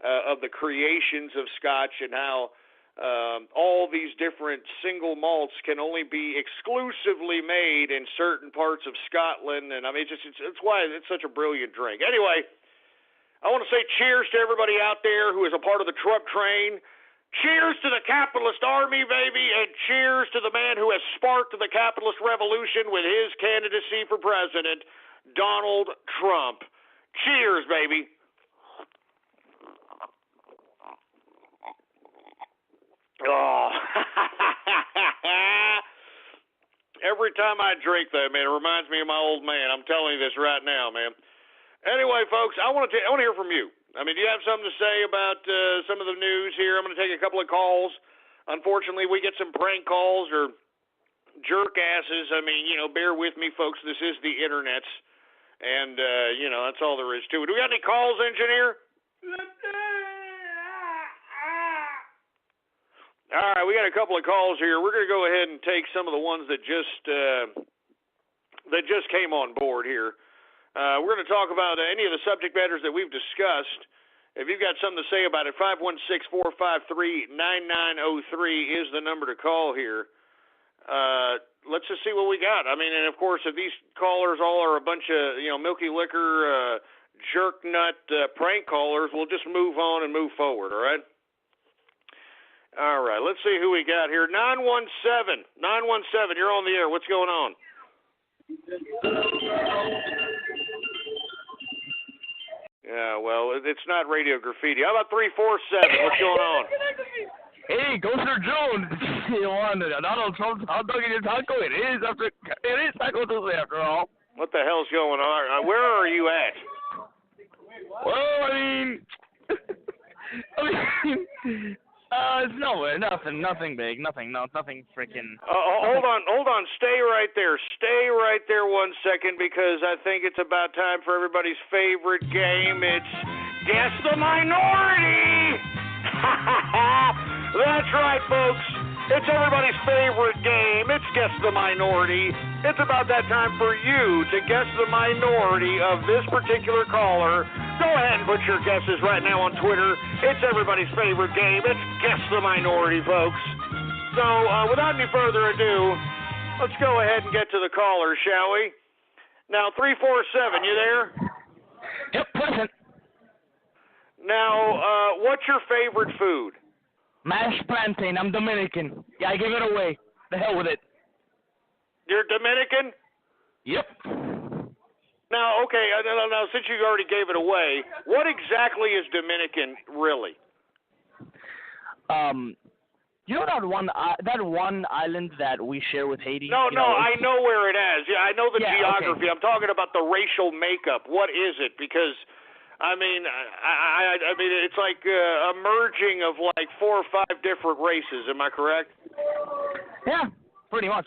of the creations of Scotch and how all these different single malts can only be exclusively made in certain parts of Scotland. And it's why it's such a brilliant drink. Anyway, I want to say cheers to everybody out there who is a part of the Trump train. Cheers to the capitalist army, baby, and cheers to the man who has sparked the capitalist revolution with his candidacy for president, Donald Trump. Cheers, baby. Oh. Every time I drink that, man, it reminds me of my old man. I'm telling you this right now, man. Anyway, folks, I want to hear from you. Do you have something to say about some of the news here? I'm going to take a couple of calls. Unfortunately, we get some prank calls or jerk asses. Bear with me, folks. This is the internet. And, that's all there is to it. Do we got any calls, engineer? All right, we got a couple of calls here. We're going to go ahead and take some of the ones that just came on board here. We're going to talk about any of the subject matters that we've discussed. If you've got something to say about it, 516-453-9903 is the number to call here. Let's just see what we got. And of course, if these callers all are a bunch of, milky liquor, jerk nut prank callers, we'll just move on and move forward, all right? All right, let's see who we got here. 917, you're on the air. What's going on? Yeah, well, it's not Radio Graffiti. How about 347? What's going on? Hey, Governor Jones, Donald Trump's hot dog in his taco. It is Taco Tuesday after all. What the hell's going on? Where are you at? Well, It's nowhere. Nothing big. Nothing freaking. Hold on. Stay right there. Stay right there 1 second because I think it's about time for everybody's favorite game. It's Guess the Minority. That's right, folks. It's everybody's favorite game. It's Guess the Minority. It's about that time for you to guess the minority of this particular caller. Go ahead and put your guesses right now on Twitter. It's everybody's favorite game. It's Guess the Minority, folks. So, without any further ado, let's go ahead and get to the caller, shall we? Now, 347, you there? Yep, present. Now, what's your favorite food? Mashed plantain. I'm Dominican. Yeah, I give it away. The hell with it. You're Dominican? Yep. Now, okay, now since you already gave it away, what exactly is Dominican really? You know that one island that we share with Haiti? No, I know where it is. Yeah, I know the geography. Okay. I'm talking about the racial makeup. What is it? Because I mean, it's like a merging of like 4 or 5 different races. Am I correct? Yeah, pretty much.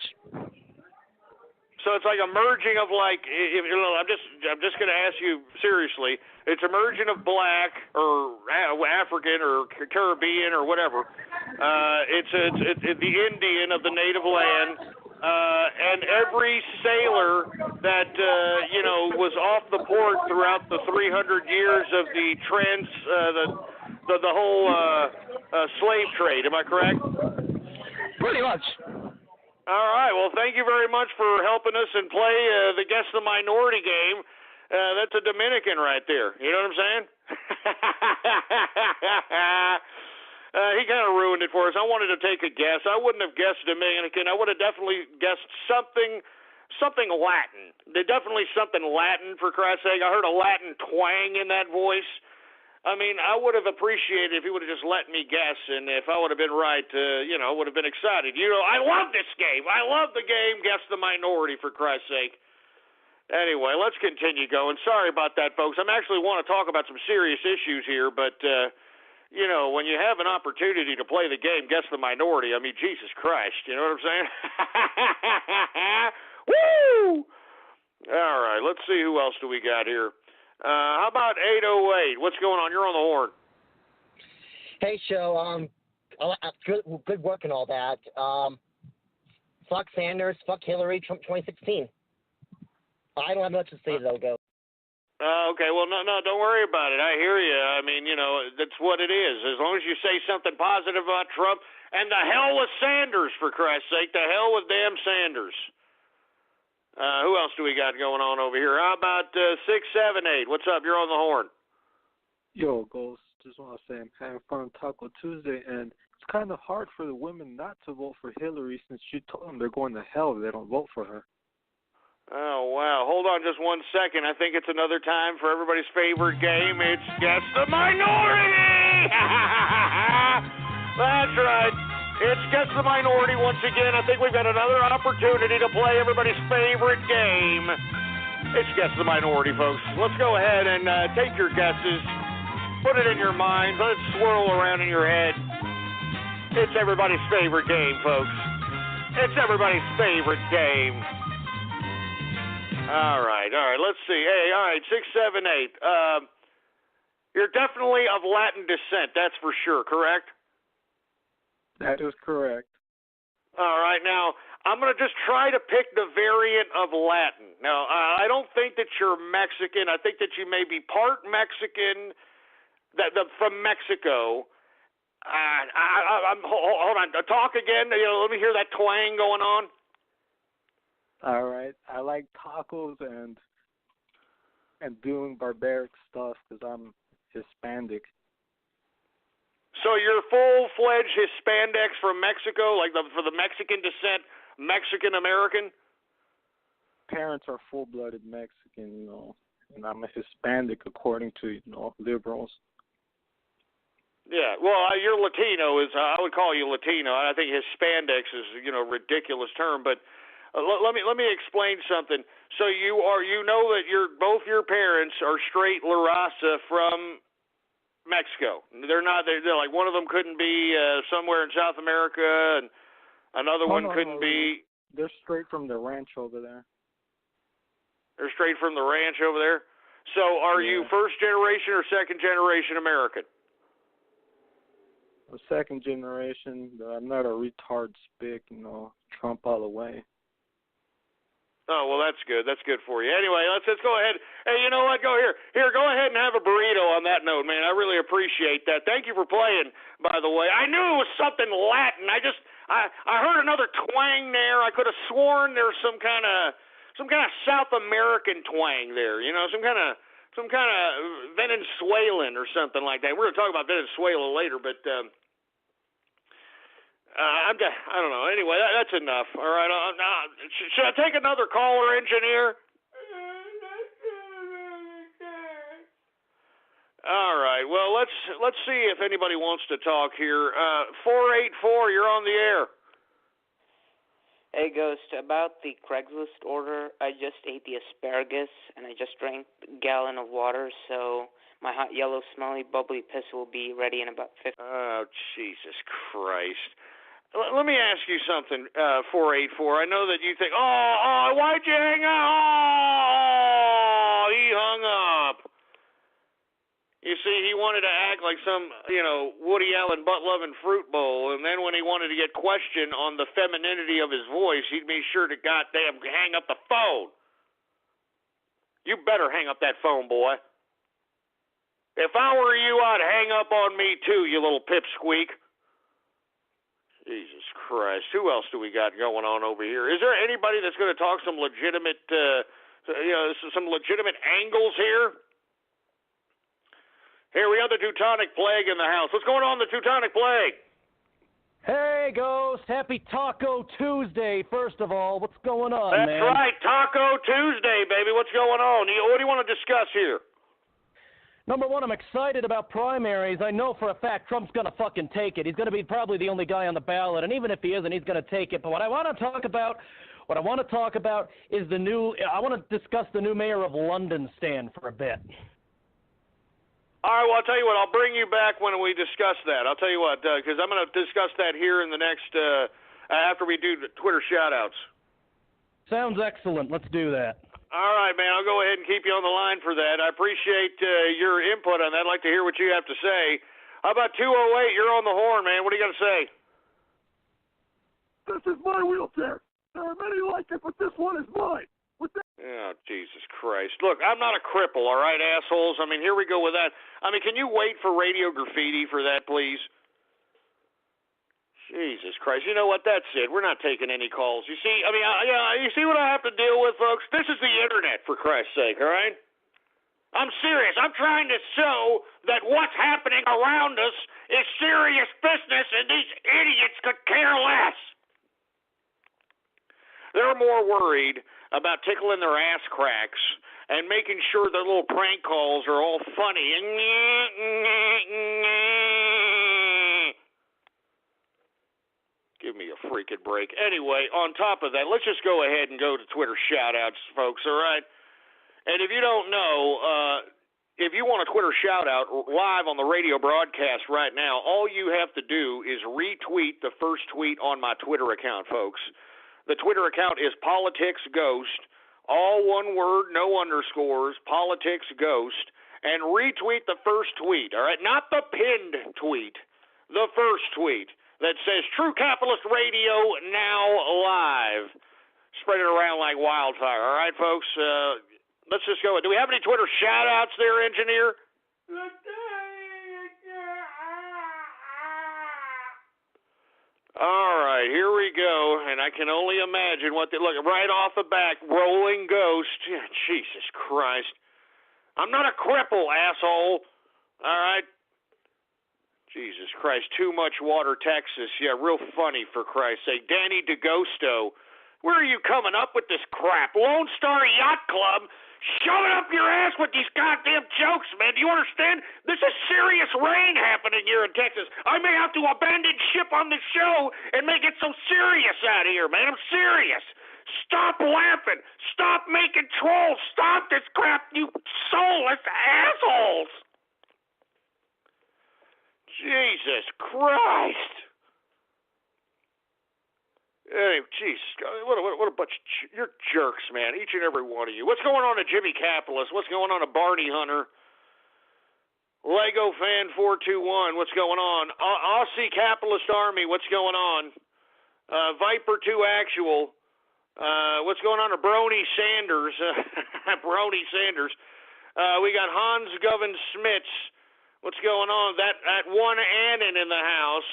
So it's like a merging of like, I'm just going to ask you seriously. It's a merging of black or African or Caribbean or whatever. It's the Indian of the native land, and every sailor that was off the port throughout the 300 years of the whole slave trade. Am I correct? Pretty much. All right. Well, thank you very much for helping us and play the Guess the Minority game. That's a Dominican right there. You know what I'm saying? He kind of ruined it for us. I wanted to take a guess. I wouldn't have guessed Dominican. I would have definitely guessed something Latin. There's definitely something Latin, for Christ's sake. I heard a Latin twang in that voice. I mean, I would have appreciated if he would have just let me guess, and if I would have been right, I would have been excited. I love this game. I love the game, Guess the Minority, for Christ's sake. Anyway, let's continue going. Sorry about that, folks. I actually want to talk about some serious issues here, but, when you have an opportunity to play the game, Guess the Minority, I mean, Jesus Christ, you know what I'm saying? Woo! All right, let's see who else do we got here. How about 808? What's going on? You're on the horn. Hey, show. Good work and all that. Fuck Sanders. Fuck Hillary. Trump 2016. I don't have much to say, though. Go. Okay. Well, no, don't worry about it. I hear you. I mean, that's what it is. As long as you say something positive about Trump, and the hell with Sanders, for Christ's sake. The hell with damn Sanders. Who else do we got going on over here? How about 678? What's up? You're on the horn. Yo, Ghost. Just want to say I'm having fun on Taco Tuesday, and it's kind of hard for the women not to vote for Hillary since you told them they're going to hell if they don't vote for her. Oh, wow. Hold on just 1 second. I think it's another time for everybody's favorite game. It's Guess the Minority! That's right. It's Guess the Minority once again. I think we've got another opportunity to play everybody's favorite game. It's Guess the Minority, folks. Let's go ahead and take your guesses. Put it in your minds. Let it swirl around in your head. It's everybody's favorite game, folks. It's everybody's favorite game. All right. Let's see. Hey, all right, 678. You're definitely of Latin descent, that's for sure, correct? That is correct. All right. Now, I'm going to just try to pick the variant of Latin. Now, I don't think that you're Mexican. I think that you may be part Mexican from Mexico. Hold on. Talk again. Let me hear that twang going on. All right. I like tacos and doing barbaric stuff because I'm Hispanic. So you're full-fledged Hispanics from Mexico, like for the Mexican descent, Mexican-American? Parents are full-blooded Mexican, and I'm a Hispanic according to, liberals. Yeah, well, you're Latino. I would call you Latino. I think Hispanics is, a ridiculous term, but let me explain something. So you know that both your parents are straight La Raza from Mexico. They're not. They're like one of them couldn't be somewhere in South America, and another one couldn't be. They're straight from the ranch over there. They're straight from the ranch over there. So, are you first generation or second generation American? A second generation. I'm not a retard spick, Trump all the way. Oh, well, that's good. That's good for you. Anyway, let's go ahead. Hey, you know what? Go here. Here, go ahead and have a burrito on that note, man. I really appreciate that. Thank you for playing, by the way. I knew it was something Latin. I heard another twang there. I could have sworn there's some kind of South American twang there. Some kind of Venezuelan or something like that. We're going to talk about Venezuela later, but I don't know. Anyway, that's enough. All right. Should I take another caller, engineer? All right. Well, let's see if anybody wants to talk here. 484, you're on the air. Hey, Ghost, about the Craigslist order, I just ate the asparagus, and I just drank a gallon of water, so my hot, yellow, smelly, bubbly piss will be ready in about 15 minutes. Oh, Jesus Christ. Let me ask you something, 484. I know that you think, why'd you hang up? Oh, he hung up. You see, he wanted to act like some, Woody Allen butt-loving fruit bowl, and then when he wanted to get questioned on the femininity of his voice, he'd be sure to goddamn hang up the phone. You better hang up that phone, boy. If I were you, I'd hang up on me too, you little pipsqueak. Jesus Christ. Who else do we got going on over here? Is there anybody that's going to talk some legitimate, some legitimate angles here? Here, we have the Teutonic Plague in the house. What's going on in the Teutonic Plague? Hey, Ghost. Happy Taco Tuesday, first of all. What's going on, man? That's right. Taco Tuesday, baby. What's going on? What do you want to discuss here? Number one, I'm excited about primaries. I know for a fact Trump's going to fucking take it. He's going to be probably the only guy on the ballot, and even if he isn't, he's going to take it. But what I want to talk about is I want to discuss the new mayor of London stand for a bit. All right, well, I'll tell you what. I'll bring you back when we discuss that. I'll tell you what, because I'm going to discuss that here in the next, after we do the Twitter shout-outs. Sounds excellent. Let's do that. All right, man. I'll go ahead and keep you on the line for that. I appreciate your input on that. I'd like to hear what you have to say. How about 208? You're on the horn, man. What do you got to say? This is my wheelchair. There are many like it, but this one is mine. Oh, Jesus Christ. Look, I'm not a cripple, all right, assholes? I mean, here we go with that. I mean, can you wait for Radio Graffiti for that, please? Jesus Christ. You know what? That's it. We're not taking any calls. You see, you see what I have to deal with, folks? This is the Internet, for Christ's sake, all right? I'm serious. I'm trying to show that what's happening around us is serious business, and these idiots could care less. They're more worried about tickling their ass cracks and making sure their little prank calls are all funny. Give me a freaking break. Anyway, on top of that, let's just go ahead and go to Twitter shout-outs, folks, all right? And if you don't know, if you want a Twitter shout-out live on the radio broadcast right now, all you have to do is retweet the first tweet on my Twitter account, folks. The Twitter account is PoliticsGhost, all one word, no underscores, PoliticsGhost, and retweet the first tweet, all right? Not the pinned tweet, the first tweet that says True Capitalist Radio now live. Spread it around like wildfire, all right, folks? Let's just go. Do we have any Twitter shout-outs there, engineer? All right, here we go, and I can only imagine what they look right off the back. Rolling Ghost, Jesus Christ! I'm not a cripple, asshole. All right, Jesus Christ! Too much water, Texas. Yeah, real funny for Christ's sake. Danny DeGosto, where are you coming up with this crap? Lone Star Yacht Club. Shove it up your ass with these goddamn jokes, man. Do you understand? This is serious rain happening here in Texas. I may have to abandon ship on the show and make it so serious out here, man. I'm serious. Stop laughing. Stop making trolls. Stop this crap, you soulless assholes. Jesus Christ. Hey, Jesus, what a bunch of you're jerks, man, each and every one of you. What's going on to Jimmy Capitalist? What's going on to Barney Hunter? Lego Fan 421, what's going on? Aussie Capitalist Army, what's going on? Viper 2 Actual, what's going on to Brony Sanders? Brony Sanders. We got Hans Govan Smits. What's going on? That one Annan in the house.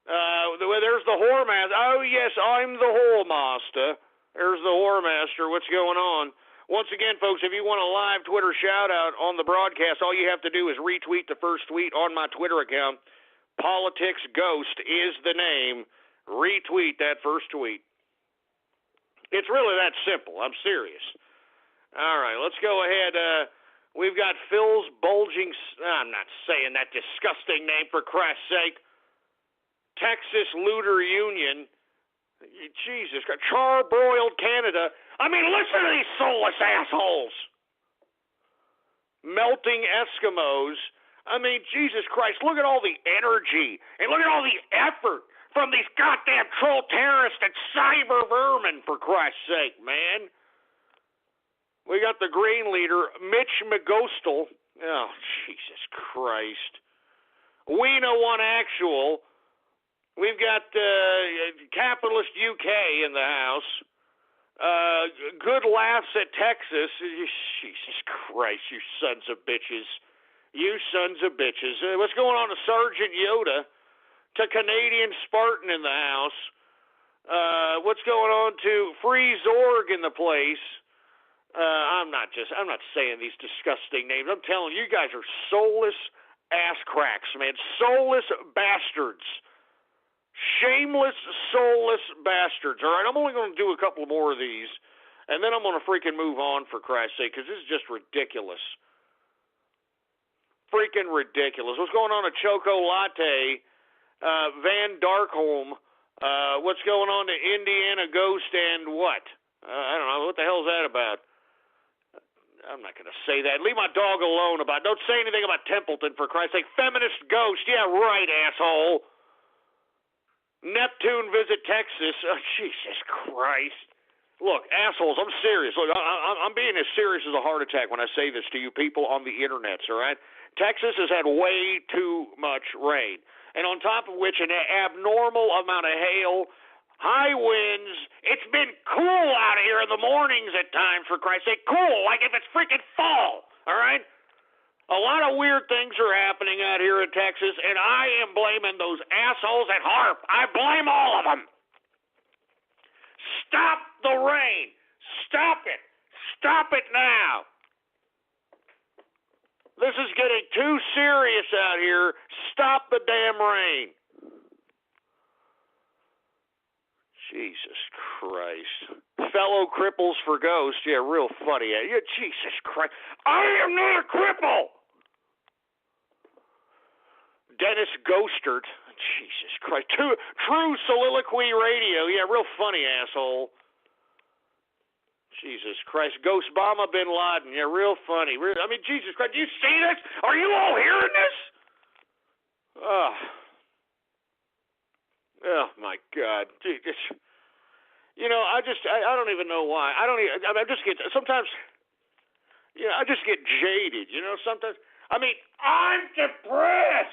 There's the Whoremaster. Oh, yes, I'm the Whoremaster. There's the Whoremaster. What's going on? Once again, folks, if you want a live Twitter shout-out on the broadcast, all you have to do is retweet the first tweet on my Twitter account. Politics Ghost is the name. Retweet that first tweet. It's really that simple. I'm serious. All right, let's go ahead. We've got Phil's Bulging... I'm not saying that disgusting name, for Christ's sake. Texas Looter Union, Jesus Christ, Charbroiled Canada. I mean, listen to these soulless assholes. Melting Eskimos. I mean, Jesus Christ, look at all the energy and look at all the effort from these goddamn troll terrorists and cyber vermin, for Christ's sake, man. We got the Green Leader, Mitch McGostel. Oh, Jesus Christ. We Know One Actual. We've got Capitalist UK in the house. Good Laughs at Texas. Jesus Christ, you sons of bitches. You sons of bitches. What's going on to Sergeant Yoda? To Canadian Spartan in the house. What's going on to Free Zorg in the place? I'm not saying these disgusting names. I'm telling you, you guys are soulless ass cracks, man. Soulless bastards. Shameless, soulless bastards. All right, I'm only going to do a couple more of these, and then I'm going to freaking move on, for Christ's sake, because this is just ridiculous. Freaking ridiculous. What's going on to Choco Latte, Van Darkholm? What's going on to Indiana Ghost and what? I don't know. What the hell is that about? I'm not going to say that. Leave my dog alone about it. Don't say anything about Templeton, for Christ's sake. Feminist Ghost. Yeah, right, asshole. Neptune Visit Texas. Oh, Jesus Christ. Look, assholes, I'm serious. Look, I'm being as serious as a heart attack when I say this to you people on the internets, all right? Texas has had way too much rain. And on top of which, an abnormal amount of hail, high winds. It's been cool out here in the mornings at times, for Christ's sake. Cool, like if it's freaking fall, all right? A lot of weird things are happening out here in Texas, and I am blaming those assholes at HARP. I blame all of them. Stop the rain. Stop it. Stop it now. This is getting too serious out here. Stop the damn rain. Jesus Christ. Fellow cripples for ghosts. Yeah, real funny. Yeah, Jesus Christ. I am not a cripple. Dennis Ghostert. Jesus Christ. True Soliloquy Radio. Yeah, real funny, asshole. Jesus Christ. Ghostbama Bin Laden. Yeah, real funny. I mean, Jesus Christ. Do you see this? Are you all hearing this? Oh my God. You know, I don't even know why. I just get, sometimes, you know, I just get jaded, you know, sometimes. I mean, I'm depressed.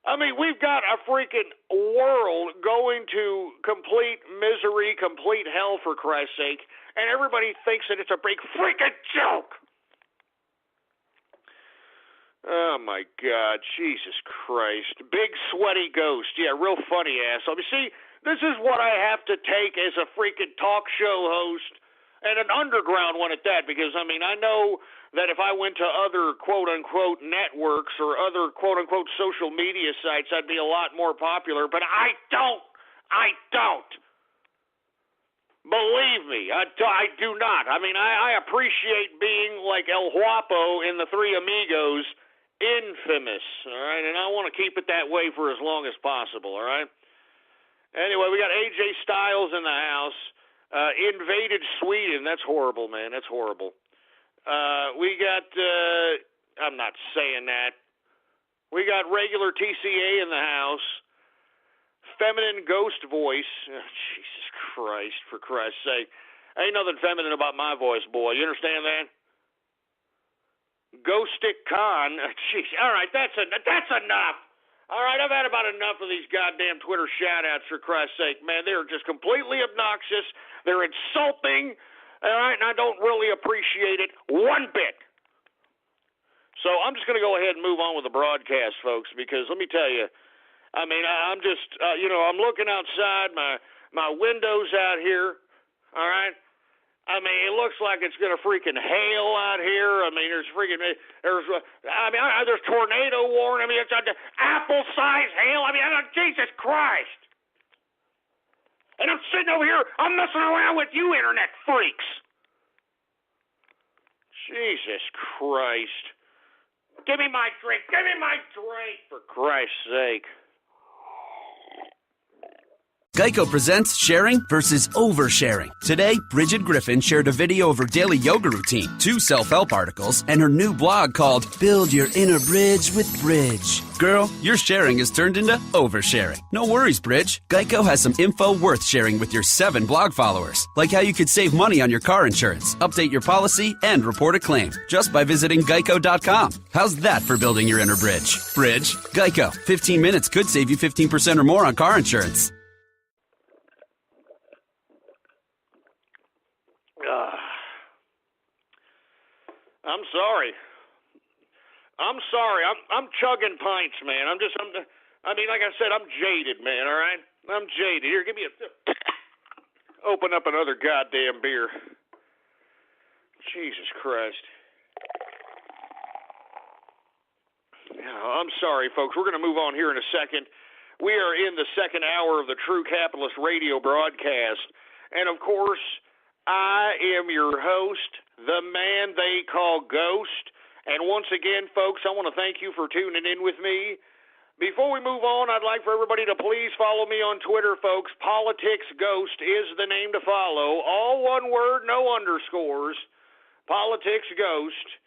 I mean, we've got a freaking world going to complete misery, complete hell, for Christ's sake, and everybody thinks that it's a big freaking joke. Oh, my God. Jesus Christ. Big sweaty ghost. Yeah, real funny asshole. You see, this is what I have to take as a freaking talk show host, and an underground one at that, because, I mean, I know that if I went to other quote-unquote networks or other quote-unquote social media sites, I'd be a lot more popular, but I don't. Believe me, I do not. I mean, I appreciate being like El Guapo in The Three Amigos, infamous, all right? And I want to keep it that way for as long as possible, all right? Anyway, we got AJ Styles in the house. Invaded Sweden. That's horrible, man. That's horrible. We got, I'm not saying that. We got regular TCA in the house. Feminine ghost voice. Oh, Jesus Christ, for Christ's sake. Ain't nothing feminine about my voice, boy. You understand that? Ghostic Con. Jeez. All right, that's enough. All right, I've had about enough of these goddamn Twitter shout-outs, for Christ's sake. Man, they're just completely obnoxious. They're insulting. All right, and I don't really appreciate it one bit. So I'm just going to go ahead and move on with the broadcast, folks, because let me tell you, I mean, I'm just, I'm looking outside, my window's out here, all right? I mean, it looks like it's going to freaking hail out here. I mean, there's tornado warning. I mean, it's apple-sized hail. I mean, Jesus Christ. And I'm sitting over here, I'm messing around with you internet freaks. Jesus Christ. Give me my drink. Give me my drink, for Christ's sake. Geico presents sharing versus oversharing. Today, Bridget Griffin shared a video of her daily yoga routine, 2 self-help articles, and her new blog called Build Your Inner Bridge with Bridge. Girl, your sharing has turned into oversharing. No worries, Bridge. Geico has some info worth sharing with your 7 blog followers, like how you could save money on your car insurance, update your policy, and report a claim just by visiting geico.com. How's that for building your inner bridge? Bridge? Geico. 15 minutes could save you 15% or more on car insurance. I'm sorry. I'm chugging pints, man. Like I said, I'm jaded, man, all right? I'm jaded. Here, give me a sip. Open up another goddamn beer. Jesus Christ. I'm sorry, folks. We're going to move on here in a second. We are in the second hour of the True Capitalist Radio broadcast. And, of course, I am your host, the man they call Ghost. And once again, folks, I want to thank you for tuning in with me. Before we move on, I'd like for everybody to please follow me on Twitter, folks. Politics Ghost is the name to follow. All one word, no underscores. Politics Ghost.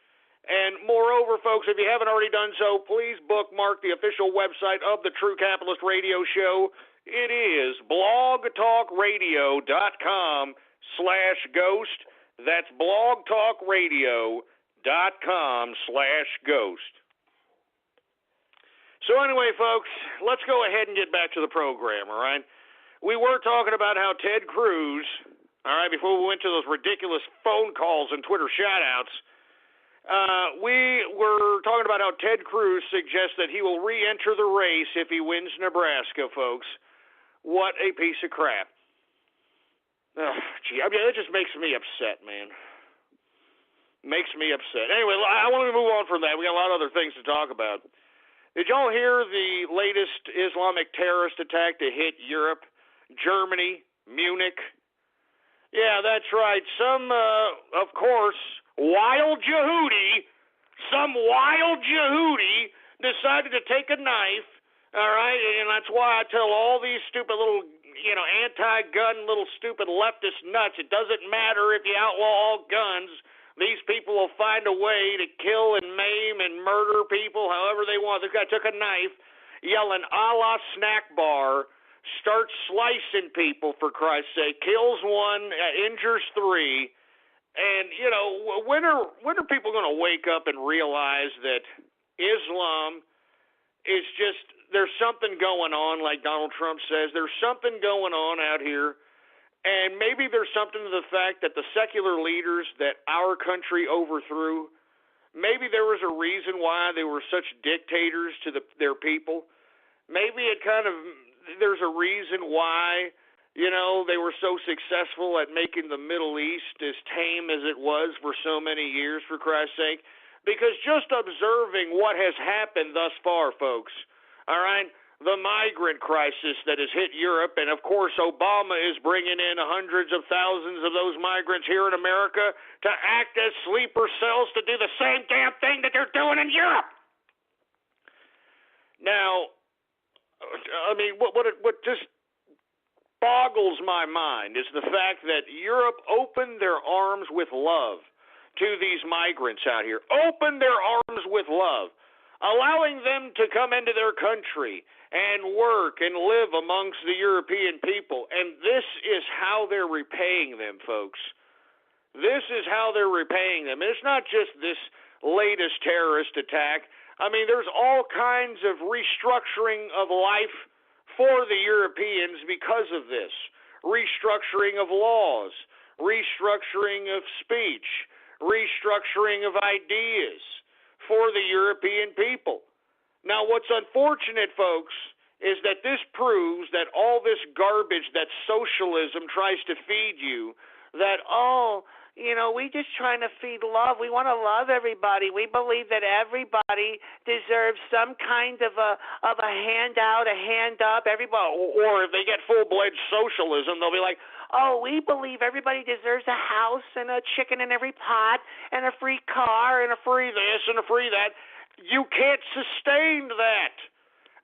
And moreover, folks, if you haven't already done so, please bookmark the official website of the True Capitalist Radio Show. It is blogtalkradio.com/ghost. That's blogtalkradio.com/ghost. So anyway, folks, let's go ahead and get back to the program, all right? We were talking about how Ted Cruz, all right, before we went to those ridiculous phone calls and Twitter shout-outs, we were talking about how Ted Cruz suggests that he will re-enter the race if he wins Nebraska, folks. What a piece of crap. Gee, I mean, that just makes me upset, man. Makes me upset. Anyway, I want to move on from that. We got a lot of other things to talk about. Did y'all hear the latest Islamic terrorist attack to hit Europe, Germany, Munich? Yeah, that's right. Some, of course, wild Yehudi decided to take a knife, all right? And that's why I tell all these stupid little, anti-gun little stupid leftist nuts, it doesn't matter if you outlaw all guns. These people will find a way to kill and maim and murder people however they want. This guy took a knife, yelling, "A la snack bar," starts slicing people, for Christ's sake, kills 1, injures 3. And, when are people going to wake up and realize that Islam is just, there's something going on, like Donald Trump says. There's something going on out here. And maybe there's something to the fact that the secular leaders that our country overthrew, maybe there was a reason why they were such dictators to their people. Maybe there's a reason why, they were so successful at making the Middle East as tame as it was for so many years, for Christ's sake. Because just observing what has happened thus far, folks, all right, the migrant crisis that has hit Europe, and of course Obama is bringing in hundreds of thousands of those migrants here in America to act as sleeper cells to do the same damn thing that they're doing in Europe. Now, I mean, what just boggles my mind is the fact that Europe opened their arms with love to these migrants out here. Opened their arms with love. allowing them to come into their country and work and live amongst the European people. And this is how they're repaying them, folks. This is how they're repaying them. And it's not just this latest terrorist attack. I mean, there's all kinds of restructuring of life for the Europeans because of this. Restructuring of laws, restructuring of speech, restructuring of ideas for the European people. Now, what's unfortunate, folks, is that this proves that all this garbage that socialism tries to feed you, that, we just trying to feed love. We want to love everybody. We believe that everybody deserves some kind of a handout, a hand up. Everybody, or if they get full-blooded socialism, they'll be like, we believe everybody deserves a house and a chicken in every pot and a free car and a free this and a free that. You can't sustain that.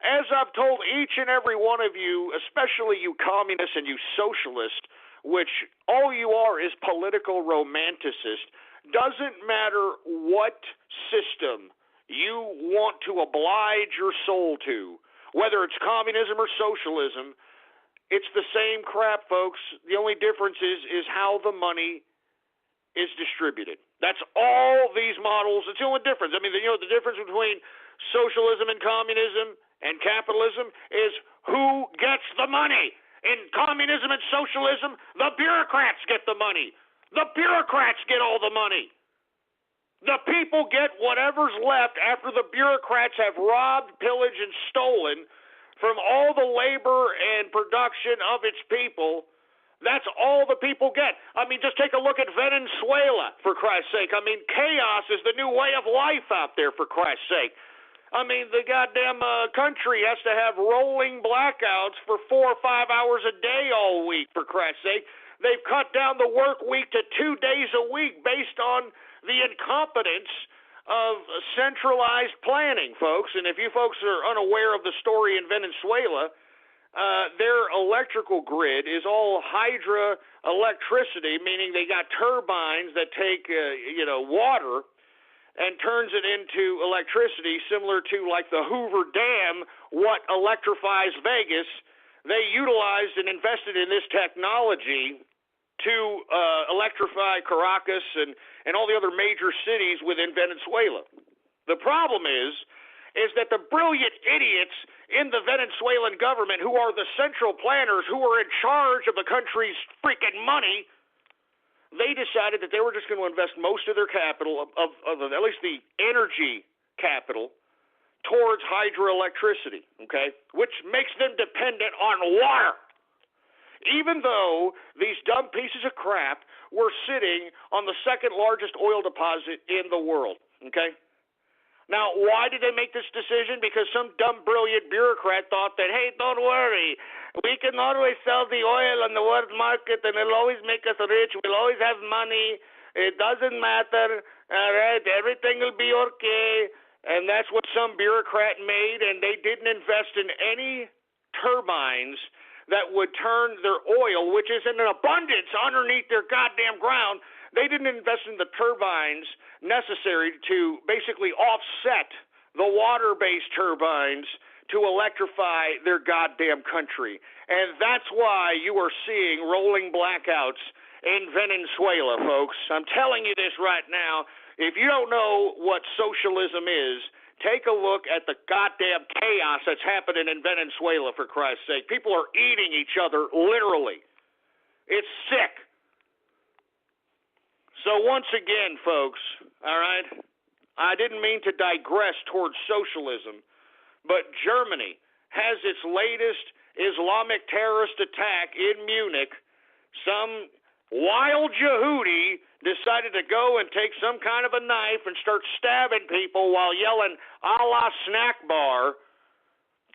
As I've told each and every one of you, especially you communists and you socialists, which all you are is political romanticists, doesn't matter what system you want to oblige your soul to, whether it's communism or socialism, it's the same crap, folks. The only difference is how the money is distributed. That's all these models. It's the only difference. I mean, the difference between socialism and communism and capitalism is who gets the money. In communism and socialism, the bureaucrats get the money. The bureaucrats get all the money. The people get whatever's left after the bureaucrats have robbed, pillaged, and stolen from all the labor and production of its people. That's all the people get. I mean, just take a look at Venezuela, for Christ's sake. I mean, chaos is the new way of life out there, for Christ's sake. I mean, the goddamn country has to have rolling blackouts for 4 or 5 hours a day all week, for Christ's sake. They've cut down the work week to 2 days a week based on the incompetence of centralized planning, folks. And if you folks are unaware of the story in Venezuela, their electrical grid is all hydroelectricity, meaning they got turbines that take, water and turns it into electricity, similar to like the Hoover Dam, what electrifies Vegas. They utilized and invested in this technology to electrify Caracas and all the other major cities within Venezuela. The problem is that the brilliant idiots in the Venezuelan government, who are the central planners, who are in charge of the country's freaking money, they decided that they were just going to invest most of their capital, of at least the energy capital, towards hydroelectricity, okay, which makes them dependent on water. Even though these dumb pieces of crap were sitting on the second largest oil deposit in the world, okay? Now, why did they make this decision? Because some dumb, brilliant bureaucrat thought that, hey, don't worry, we can always sell the oil on the world market and it'll always make us rich. We'll always have money. It doesn't matter. All right, everything will be okay. And that's what some bureaucrat made, and they didn't invest in any turbines that would turn their oil, which is in an abundance underneath their goddamn ground. They didn't invest in the turbines necessary to basically offset the water-based turbines to electrify their goddamn country. And that's why you are seeing rolling blackouts in Venezuela, folks. I'm telling you this right now. If you don't know what socialism is, take a look at the goddamn chaos that's happening in Venezuela, for Christ's sake. People are eating each other, literally. It's sick. So once again, folks, all right, I didn't mean to digress towards socialism, but Germany has its latest Islamic terrorist attack in Munich. Some wild Yehudi decided to go and take some kind of a knife and start stabbing people while yelling, Allah snack bar,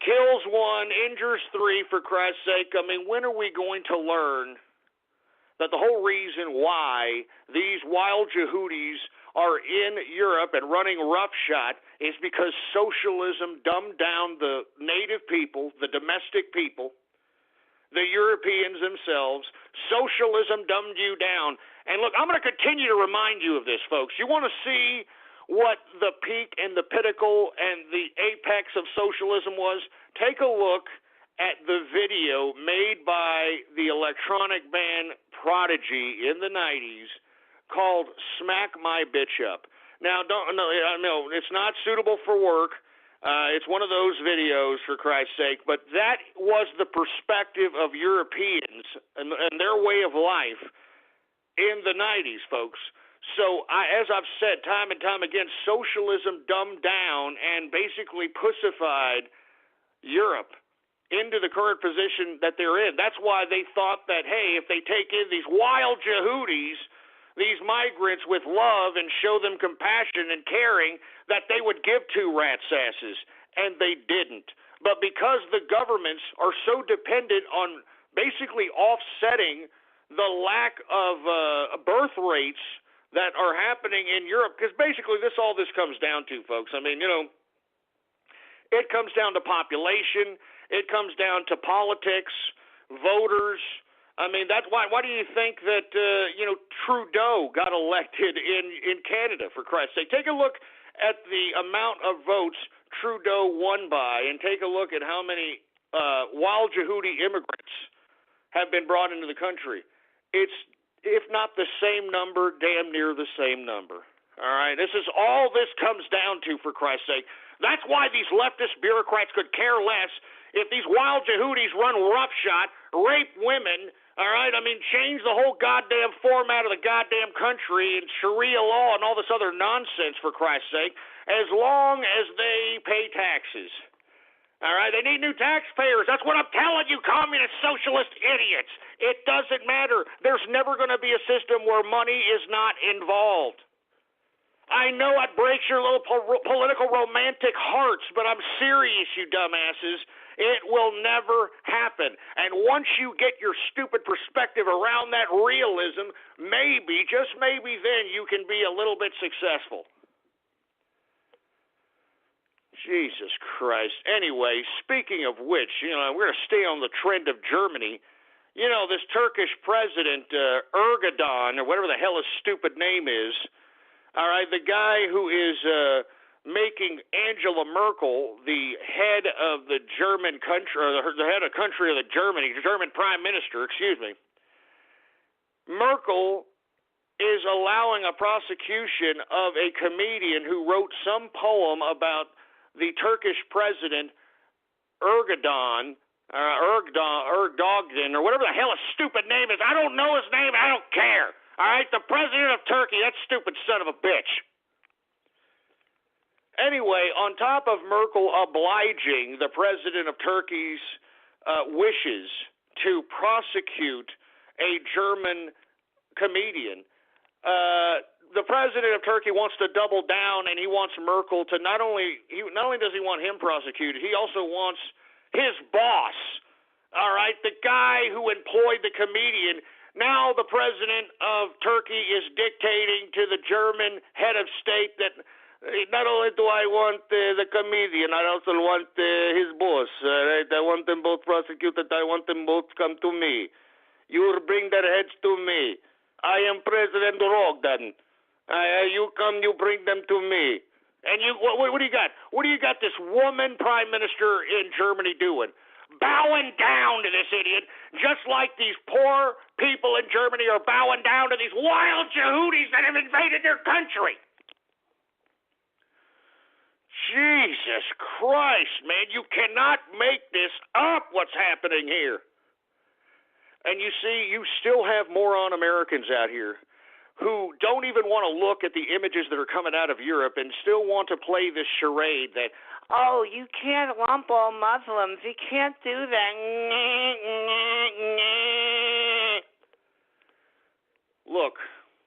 kills one, injures three, for Christ's sake. I mean, when are we going to learn that the whole reason why these wild Yehudis are in Europe and running roughshod is because socialism dumbed down the native people, the domestic people, the Europeans themselves. Socialism dumbed you down. And look, I'm going to continue to remind you of this, folks. You want to see what the peak and the pinnacle and the apex of socialism was? Take a look at the video made by the electronic band Prodigy in the 90s called Smack My Bitch Up. Now, no, it's not suitable for work. It's one of those videos, for Christ's sake, but that was the perspective of Europeans and their way of life in the 90s, folks. So, as I've said time and time again, socialism dumbed down and basically pussified Europe into the current position that they're in. That's why they thought that, hey, if they take in these wild Yehudis, these migrants with love and show them compassion and caring, that they would give two rat's asses, and they didn't. But because the governments are so dependent on basically offsetting the lack of birth rates that are happening in Europe, because basically all this comes down to, folks. I mean, it comes down to population. It comes down to politics, voters. I mean, that's why do you think that, Trudeau got elected in Canada, for Christ's sake? Take a look at the amount of votes Trudeau won by, and take a look at how many wild Yehudi immigrants have been brought into the country. It's, if not the same number, damn near the same number. All right? This is all this comes down to, for Christ's sake. That's why these leftist bureaucrats could care less if these wild Yehudis run roughshod, rape women, all right? I mean, change the whole goddamn format of the goddamn country and Sharia law and all this other nonsense, for Christ's sake, as long as they pay taxes. All right? They need new taxpayers. That's what I'm telling you, communist socialist idiots. It doesn't matter. There's never going to be a system where money is not involved. I know it breaks your little political romantic hearts, but I'm serious, you dumbasses. It will never happen. And once you get your stupid perspective around that realism, maybe, just maybe then you can be a little bit successful. Jesus Christ. Anyway, speaking of which, we're going to stay on the trend of Germany. This Turkish president, Erdogan, or whatever the hell his stupid name is, all right, the guy who is making Angela Merkel the head of the German country, or the head of country of the German prime minister, Merkel is allowing a prosecution of a comedian who wrote some poem about the Turkish president Erdogan, or whatever the hell his stupid name is. I don't know his name. I don't care. All right, the president of Turkey, that stupid son of a bitch. Anyway, on top of Merkel obliging the president of Turkey's wishes to prosecute a German comedian, the president of Turkey wants to double down, and he wants Merkel to not only does he want him prosecuted, he also wants his boss, all right, the guy who employed the comedian. Now the president of Turkey is dictating to the German head of state that not only do I want the comedian, I also want his boss. Right? I want them both prosecuted. I want them both to come to me. You will bring their heads to me. I am President Erdogan. You come, you bring them to me. And what do you got? What do you got this woman prime minister in Germany doing? Bowing down to this idiot, just like these poor people in Germany are bowing down to these wild Yehudis that have invaded their country. Jesus Christ, man, you cannot make this up, what's happening here. And you see, you still have moron Americans out here who don't even want to look at the images that are coming out of Europe and still want to play this charade that, oh, you can't lump all Muslims. You can't do that. Look,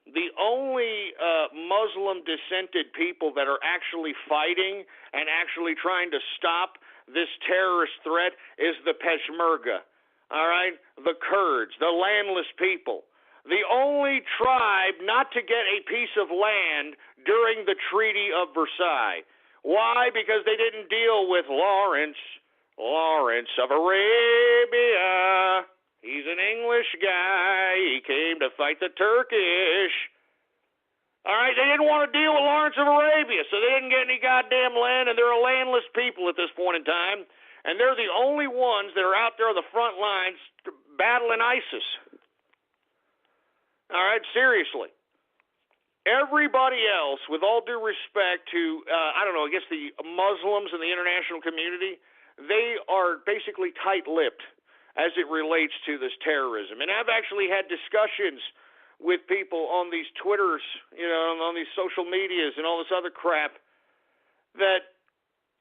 the only Muslim-dissented people that are actually fighting and actually trying to stop this terrorist threat is the Peshmerga, all right? The Kurds, the landless people. The only tribe not to get a piece of land during the Treaty of Versailles. Why? Because they didn't deal with Lawrence of Arabia. He's an English guy. He came to fight the Turkish. All right, they didn't want to deal with Lawrence of Arabia, so they didn't get any goddamn land, and they're a landless people at this point in time, and they're the only ones that are out there on the front lines battling ISIS. All right, seriously. Everybody else, with all due respect to, I guess the Muslims and the international community, they are basically tight-lipped as it relates to this terrorism. And I've actually had discussions with people on these Twitters, on these social medias and all this other crap, that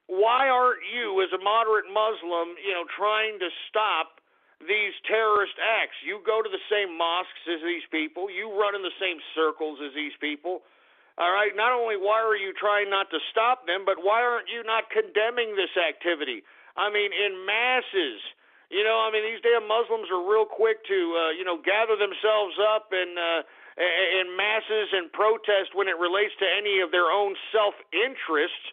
why aren't you, as a moderate Muslim, trying to stop these terrorist acts? You go to the same mosques as these people. You run in the same circles as these people. All right, not only why are you trying not to stop them, but why aren't you not condemning this activity? I mean, in masses. These damn Muslims are real quick to, gather themselves up in masses and protest when it relates to any of their own self-interests.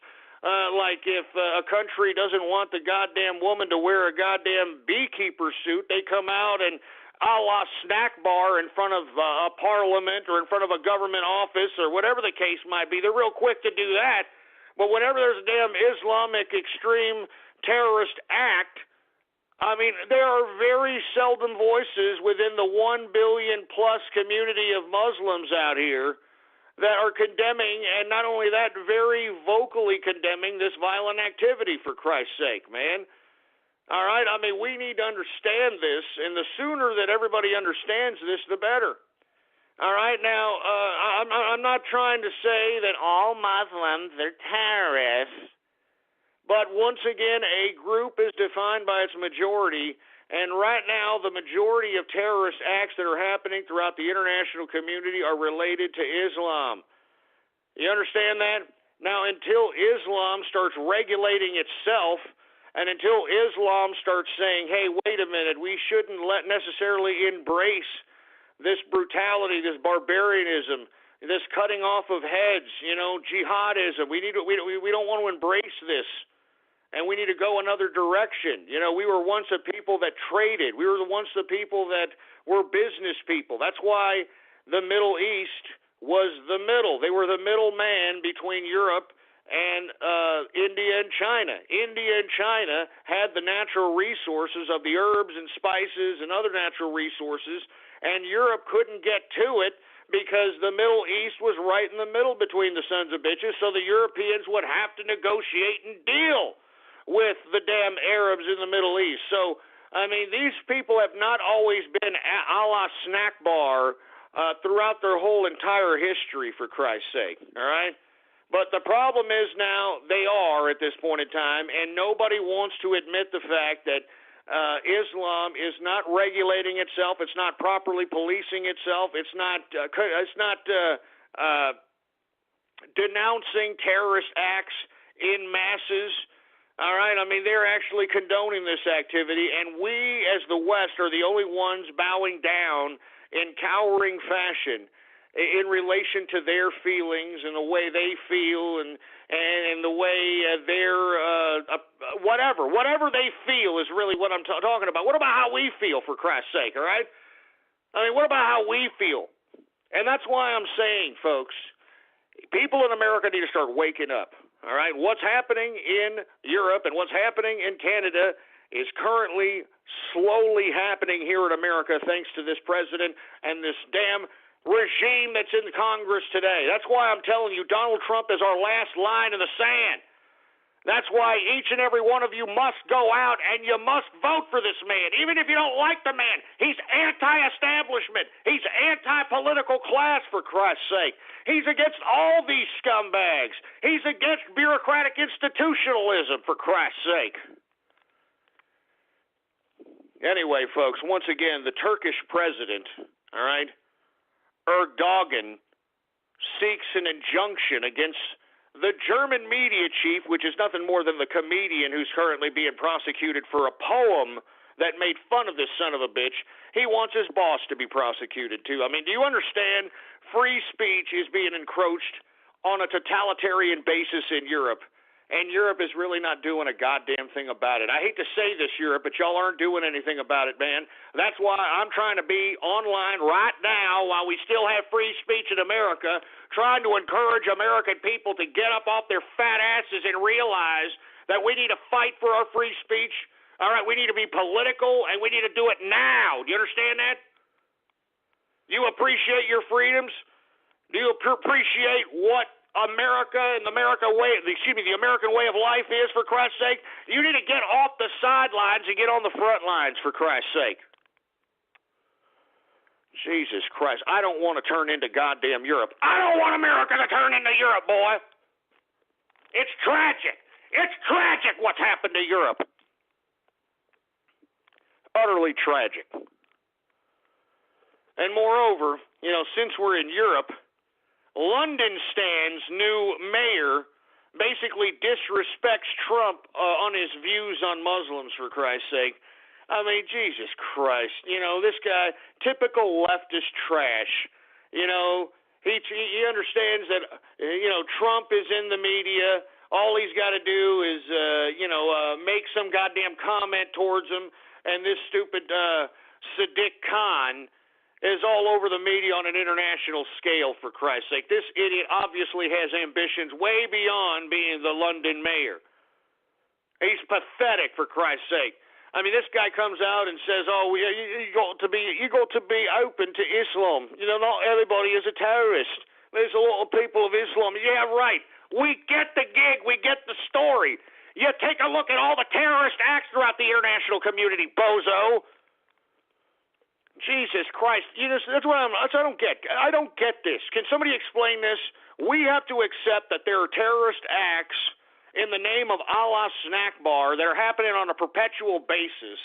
Like if a country doesn't want the goddamn woman to wear a goddamn beekeeper suit, they come out and a la snack bar in front of a parliament or in front of a government office or whatever the case might be. They're real quick to do that. But whenever there's a damn Islamic extreme terrorist act, there are very seldom voices within the 1 billion plus community of Muslims out here that are condemning, and not only that, very vocally condemning this violent activity, for Christ's sake, man. All right? We need to understand this, and the sooner that everybody understands this, the better. All right? Now, I'm not trying to say that all Muslims are terrorists, but once again, a group is defined by its majority, and right now the majority of terrorist acts that are happening throughout the international community are related to Islam. You understand that? Now, until Islam starts regulating itself, and until Islam starts saying, hey, wait a minute, we shouldn't necessarily embrace this brutality, this barbarianism, this cutting off of heads, jihadism. We don't want to embrace this. And we need to go another direction. We were once a people that traded. We were once the people that were business people. That's why the Middle East was the middle. They were the middleman between Europe and India and China. India and China had the natural resources of the herbs and spices and other natural resources, and Europe couldn't get to it because the Middle East was right in the middle between the sons of bitches, so the Europeans would have to negotiate and deal with the damn Arabs in the Middle East. So, these people have not always been a la snack bar throughout their whole entire history, for Christ's sake, all right? But the problem is now they are at this point in time, and nobody wants to admit the fact that Islam is not regulating itself, it's not properly policing itself, it's not denouncing terrorist acts in masses. All right, they're actually condoning this activity, and we as the West are the only ones bowing down in cowering fashion in relation to their feelings and the way they feel and the way they're whatever they feel is really what I'm talking about. What about how we feel, for Christ's sake, all right? What about how we feel? And that's why I'm saying, folks, people in America need to start waking up. All right, what's happening in Europe and what's happening in Canada is currently slowly happening here in America thanks to this president and this damn regime that's in Congress today. That's why I'm telling you Donald Trump is our last line in the sand. That's why each and every one of you must go out and you must vote for this man, even if you don't like the man. He's anti-establishment. He's anti-political class, for Christ's sake. He's against all these scumbags. He's against bureaucratic institutionalism, for Christ's sake. Anyway, folks, once again, the Turkish president, all right, Erdogan, seeks an injunction against the German media chief, which is nothing more than the comedian who's currently being prosecuted for a poem that made fun of this son of a bitch. He wants his boss to be prosecuted, too. Do you understand? Free speech is being encroached on a totalitarian basis in Europe. and Europe is really not doing a goddamn thing about it. I hate to say this, Europe, but y'all aren't doing anything about it, man. That's why I'm trying to be online right now while we still have free speech in America, trying to encourage American people to get up off their fat asses and realize that we need to fight for our free speech. All right, we need to be political, and we need to do it now. Do you understand that? You appreciate your freedoms? Do you appreciate what America and the American way of life is, for Christ's sake? You need to get off the sidelines and get on the front lines, for Christ's sake. Jesus Christ, I don't want to turn into goddamn Europe. I don't want America to turn into Europe, boy. It's tragic. It's tragic what's happened to Europe. Utterly tragic. And moreover, since we're in Europe, London stand's new mayor basically disrespects Trump on his views on Muslims, for Christ's sake. I mean, Jesus Christ. This guy, typical leftist trash. He understands that, Trump is in the media. All he's got to do is, make some goddamn comment towards him, and this stupid Sadiq Khan is all over the media on an international scale, for Christ's sake. This idiot obviously has ambitions way beyond being the London mayor. He's pathetic, for Christ's sake. I mean, this guy comes out and says, you got to be open to Islam. Not everybody is a terrorist. There's a lot of people of Islam. Yeah, right. We get the gig. We get the story. You take a look at all the terrorist acts throughout the international community, bozo. Jesus Christ. That's what I don't get. I don't get this. Can somebody explain this? We have to accept that there are terrorist acts in the name of Allah's snack bar that are happening on a perpetual basis,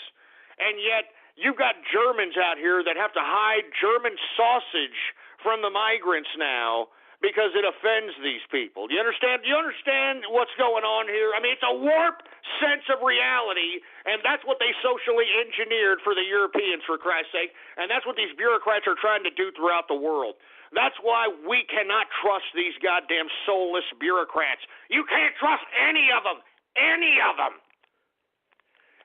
and yet you've got Germans out here that have to hide German sausage from the migrants now because it offends these people. Do you understand? Do you understand what's going on here? I mean, it's a warped sense of reality, and that's what they socially engineered for the Europeans, for Christ's sake, and that's what these bureaucrats are trying to do throughout the world. That's why we cannot trust these goddamn soulless bureaucrats. You can't trust any of them. Any of them.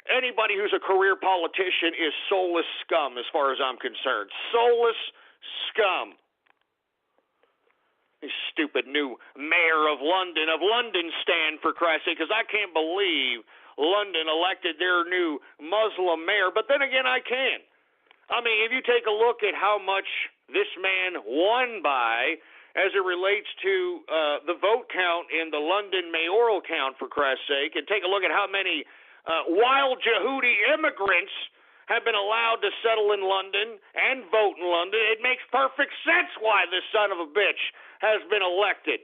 Anybody who's a career politician is soulless scum as far as I'm concerned. Soulless scum. This stupid new mayor of London stand, for Christ's sake, because I can't believe London elected their new Muslim mayor. But then again, I can. I mean, if you take a look at how much this man won by as it relates to the vote count in the London mayoral count, for Christ's sake, and take a look at how many wild Yehudi immigrants have been allowed to settle in London and vote in London, it makes perfect sense why this son of a bitch has been elected.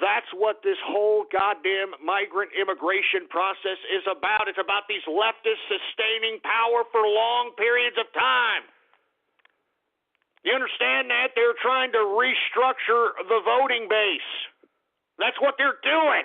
That's what this whole goddamn migrant immigration process is about. It's about these leftists sustaining power for long periods of time. You understand that? They're trying to restructure the voting base. That's what they're doing.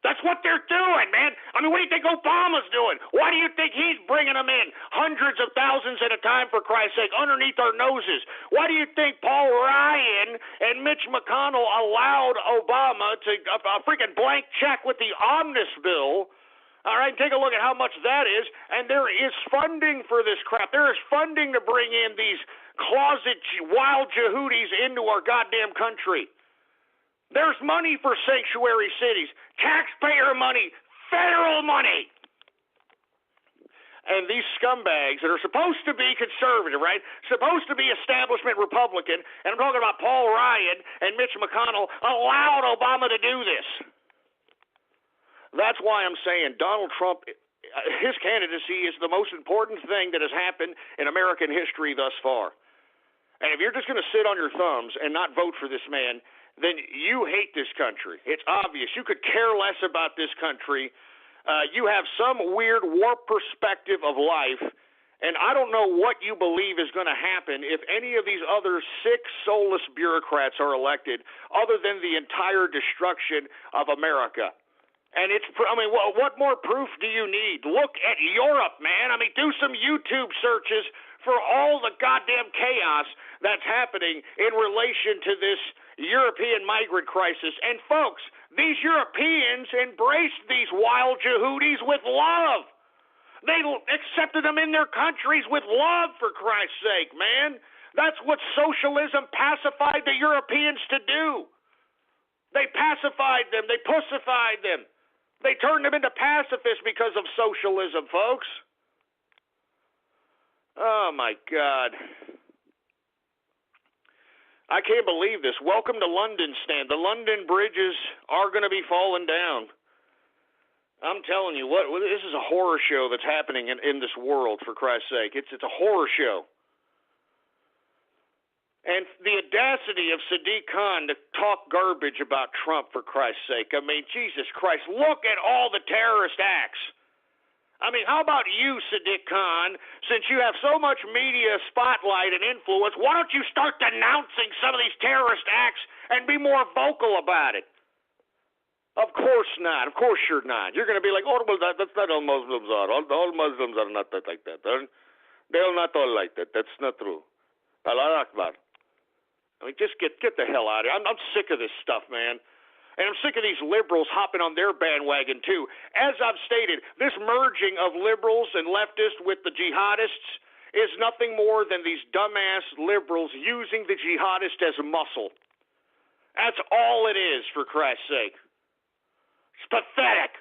That's what they're doing, man. I mean, what do you think Obama's doing? Why do you think he's bringing them in hundreds of thousands at a time, for Christ's sake, underneath our noses? Why do you think Paul Ryan and Mitch McConnell allowed Obama to a freaking blank check with the Omnibus bill? All right, take a look at how much that is, and there is funding for this crap. There is funding to bring in these closet wild Yehudis into our goddamn country. There's money for sanctuary cities, taxpayer money, federal money. And these scumbags that are supposed to be conservative, right, supposed to be establishment Republican, and I'm talking about Paul Ryan and Mitch McConnell, allowed Obama to do this. That's why I'm saying Donald Trump, his candidacy is the most important thing that has happened in American history thus far. And if you're just going to sit on your thumbs and not vote for this man, then you hate this country. It's obvious. You could care less about this country. You have some weird warped perspective of life, and I don't know what you believe is going to happen if any of these other sick, soulless bureaucrats are elected, other than the entire destruction of America. And what more proof do you need? Look at Europe, man. I mean, do some YouTube searches for all the goddamn chaos that's happening in relation to this European migrant crisis. And folks, these Europeans embraced these wild Yehudis with love. They accepted them in their countries with love, for Christ's sake, man. That's what socialism pacified the Europeans to do. They pacified them. They pussified them. They turned them into pacifists because of socialism, folks. Oh, my God. I can't believe this. Welcome to London, Stan. The London bridges are going to be falling down. I'm telling you, this is a horror show that's happening in this world, for Christ's sake. It's a horror show. And the audacity of Sadiq Khan to talk garbage about Trump, for Christ's sake. I mean, Jesus Christ, look at all the terrorist acts. I mean, how about you, Sadiq Khan, since you have so much media spotlight and influence, why don't you start denouncing some of these terrorist acts and be more vocal about it? Of course not. Of course you're not. You're going to be like, oh, well, that's not all Muslims are. All Muslims are not like that. They're not all like that. That's not true. Allah Akbar. I mean, just get the hell out of here. I'm sick of this stuff, man. And I'm sick of these liberals hopping on their bandwagon, too. As I've stated, this merging of liberals and leftists with the jihadists is nothing more than these dumbass liberals using the jihadists as muscle. That's all it is, for Christ's sake. It's pathetic.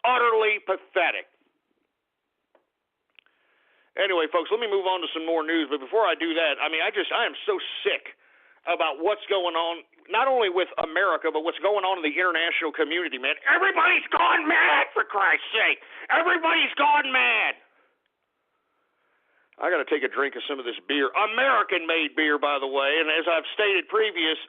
Utterly pathetic. Anyway, folks, let me move on to some more news. But before I do that, I mean, I am so sick about what's going on, not only with America, but what's going on in the international community, man. Everybody's gone mad, for Christ's sake. Everybody's gone mad. I got to take a drink of some of this beer. American-made beer, by the way. And as I've stated previous,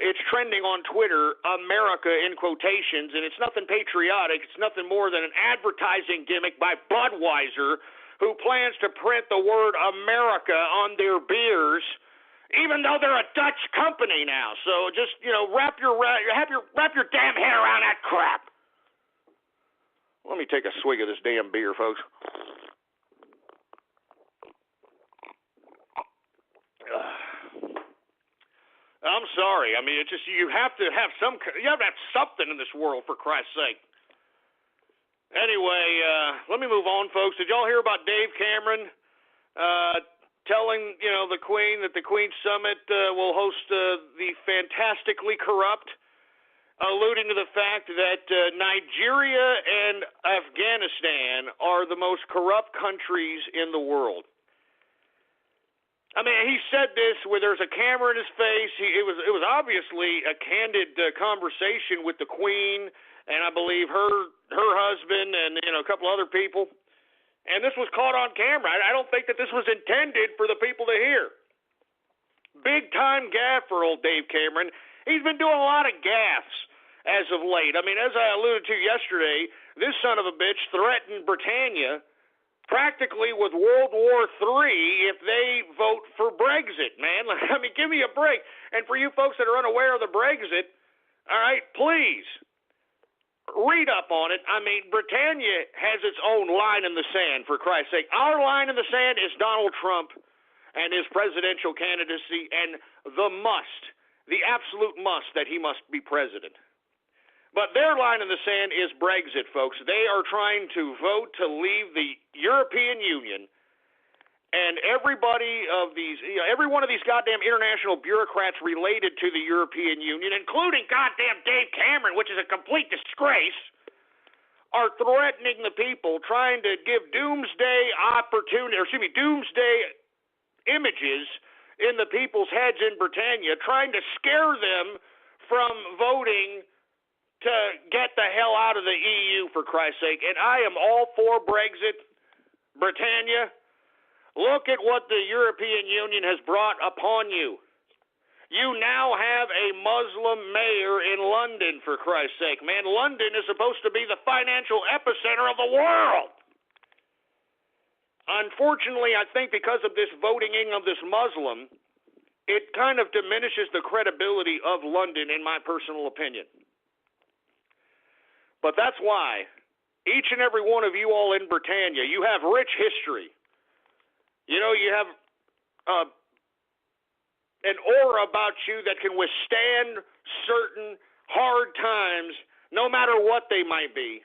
it's trending on Twitter, America in quotations, and it's nothing patriotic. It's nothing more than an advertising gimmick by Budweiser, who plans to print the word America on their beers, even though they're a Dutch company now. So just, wrap your damn hair around that crap. Let me take a swig of this damn beer, folks. I'm sorry. I mean, it's just you have to have something in this world, for Christ's sake. Anyway, let me move on, folks. Did y'all hear about Dave Cameron telling, the Queen that the Queen's Summit will host the Fantastically Corrupt, alluding to the fact that Nigeria and Afghanistan are the most corrupt countries in the world. I mean, he said this where there's a camera in his face. It was obviously a candid conversation with the Queen and I believe her husband and a couple other people. And this was caught on camera. I don't think that this was intended for the people to hear. Big time gaffer, old Dave Cameron. He's been doing a lot of gaffes as of late. I mean, as I alluded to yesterday, this son of a bitch threatened Britannia practically with World War III if they vote for Brexit, man. I mean, give me a break. And for you folks that are unaware of the Brexit, all right, please read up on it. I mean, Britannia has its own line in the sand, for Christ's sake. Our line in the sand is Donald Trump and his presidential candidacy and the absolute must that he must be president. But their line in the sand is Brexit, folks. They are trying to vote to leave the European Union, and every one of these goddamn international bureaucrats related to the European Union, including goddamn Dave Cameron, which is a complete disgrace, are threatening the people, trying to give doomsday images in the people's heads in Britannia, trying to scare them from voting to get the hell out of the EU, for Christ's sake. And I am all for Brexit. Britannia, look at what the European Union has brought upon you. You now have a Muslim mayor in London, for Christ's sake. Man, London is supposed to be the financial epicenter of the world. Unfortunately, I think because of this voting in of this Muslim, it kind of diminishes the credibility of London, in my personal opinion. But that's why each and every one of you all in Britannia, you have rich history. You have an aura about you that can withstand certain hard times, no matter what they might be.